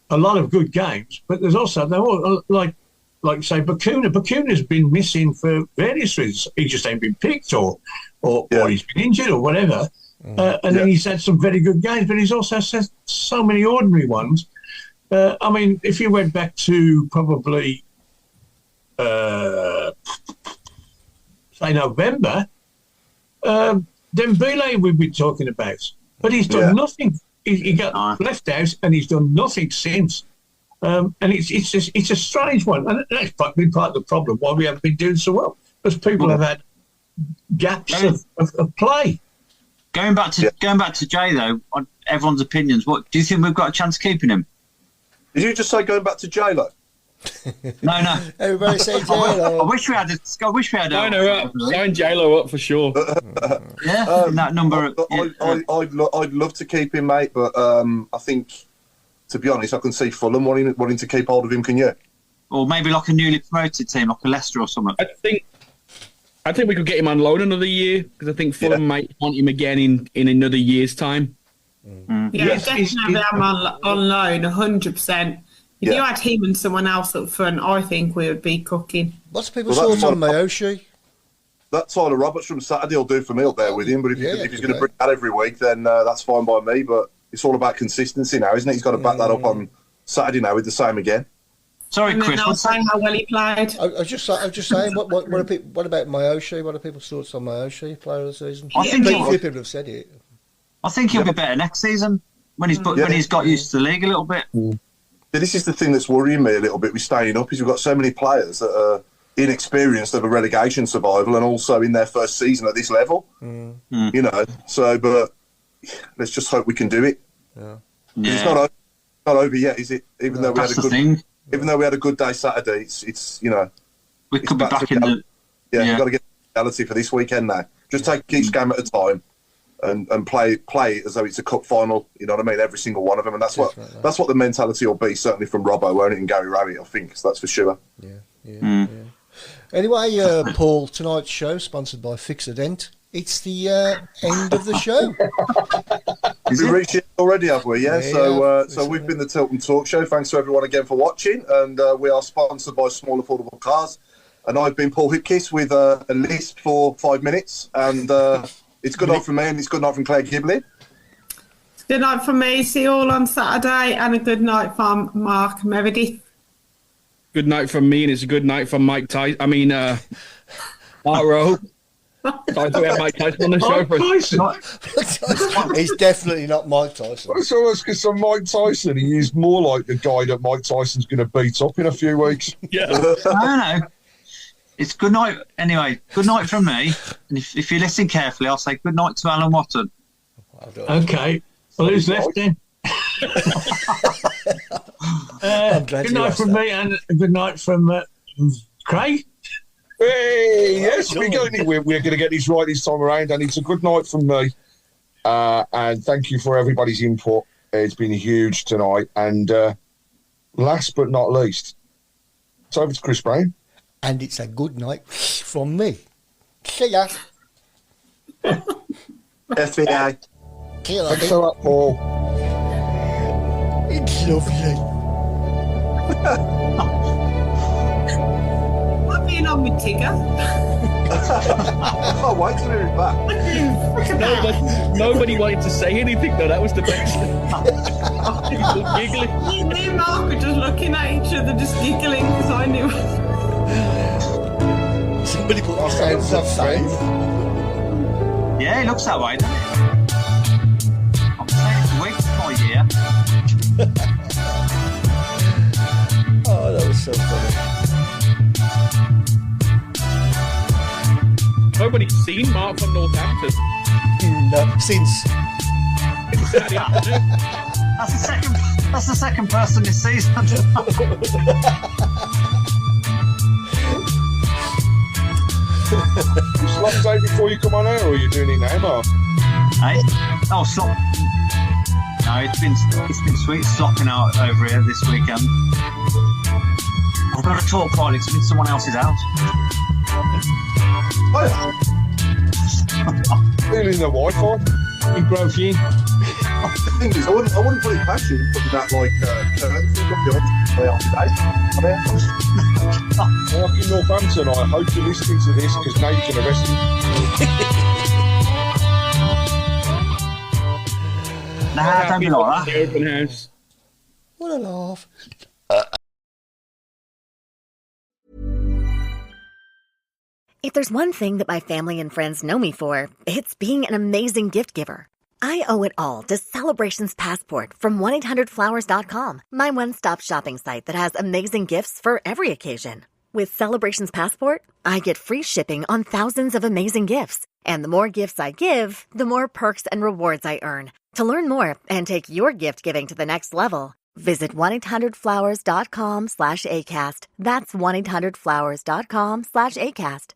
a lot of good games, but there's also like say Bacuna. Bacuna's been missing for various reasons. He just ain't been picked, or he's been injured, or whatever. Then he's had some very good games, but he's also had so many ordinary ones. If you went back to probably say November, Dembele we've been talking about, but he's done nothing. He got left out, and he's done nothing since. And it's a strange one, and that's been part of the problem why we haven't been doing so well, because people have had gaps of play. Going back to Jay though, on everyone's opinions. What do you think we've got a chance of keeping him? Did you just say going back to J-Lo? No. Everybody say J-Lo. I wish we had. Sign J-Lo up for sure. That number. I'd love to keep him, mate, but I think, to be honest, I can see Fulham wanting to keep hold of him. Can you? Or maybe like a newly promoted team, like a Leicester or something. I think we could get him on loan another year, because I think Fulham might want him again in another year's time. Definitely I'm on loan, 100%. If you had him and someone else up front, I think we would be cooking. What's people's thoughts on Mayoshi? That Tyler Roberts from Saturday will do for me up there with him, but if he's going to bring that every week, then that's fine by me. But it's all about consistency now, isn't it? He's got to back that up on Saturday now with the same again. Sorry, Chris. I'll say how well he played. I was just saying. What about Mayoshi? What are people's thoughts on Mayoshi, player of the season? I think a few people have said it. I think he'll be better next season when he's got used to the league a little bit. This is the thing that's worrying me a little bit with staying up, is we've got so many players that are inexperienced of a relegation survival and also in their first season at this level. But let's just hope we can do it. It's not over yet, is it? Even though we had a good day Saturday, it's we could be back in the we've got to get reality for this weekend now. Just take each game at a time and play as though it's a cup final. You know what I mean? Every single one of them, and that's what the mentality will be. Certainly from Robbo, won't it, and Gary Rowett, I think. So that's for sure. Yeah. Anyway, Paul, tonight's show sponsored by Fixodent. It's the end of the show. We've reached it already, have we? Yeah. So we've been the Tilton Talk Show. Thanks to everyone again for watching, and we are sponsored by Small Affordable Cars. And I've been Paul Hipkiss with a list for 5 minutes, and it's good enough from me, and it's good enough from Claire Giblin. Good night from me. See you all on Saturday, and a good night from Mark Meredith. Good night from me, and it's a good night from Mike Tyson. R.O. I thought we had Mike Tyson on the show for us. He's definitely not Mike Tyson. So because Mike Tyson, he is more like the guy that Mike Tyson's going to beat up in a few weeks. Yeah. I don't know. It's good night. Anyway, good night from me. And if you listen carefully, I'll say good night to Alan Watton. Okay. Well, who's left then? Good night from me and good night from Craig. Hey, yes, we're going to get this right this time around, and it's a good night from me. And thank you for everybody's input. It's been huge tonight. And last but not least, it's over to Chris Browne. And it's a good night from me. See ya. SVA. Thanks so much, Paul. It's lovely. I've been on with Tigger. I can't wait to hear it back. Look at that. Nobody wanted to say anything, though. That was the best. People giggling. You and Mark were just looking at each other, just giggling, because I knew. Somebody put our sounds up safe. Yeah, it looks that way, doesn't it? I'm saying it's weeks of my year. Oh, that was so funny. Nobody's seen Mark from Northampton. No, since. That's the second person this season. You slopped out before you come on air, or are you doing it now, Mark? Hey? Oh, slop. No, it's been sweet slopping out over here this weekend. I've got to talk quietly because I'm in someone else's house. Feeling the Wi-Fi. He broke in. The thing is, I wouldn't put it past you putting that curtain thing up your way off today. Mark in Northampton, I hope you're listening to this because now you can arrest him. Nah, don't be like that. The open house. What a laugh. If there's one thing that my family and friends know me for, it's being an amazing gift giver. I owe it all to Celebrations Passport from 1-800-Flowers.com, my one-stop shopping site that has amazing gifts for every occasion. With Celebrations Passport, I get free shipping on thousands of amazing gifts. And the more gifts I give, the more perks and rewards I earn. To learn more and take your gift giving to the next level, visit 1-800-Flowers.com/ACAST. That's 1-800-Flowers.com/ACAST.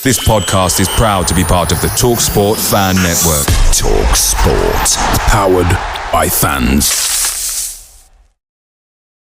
This podcast is proud to be part of the TalkSport Fan Network. TalkSport. Powered by fans.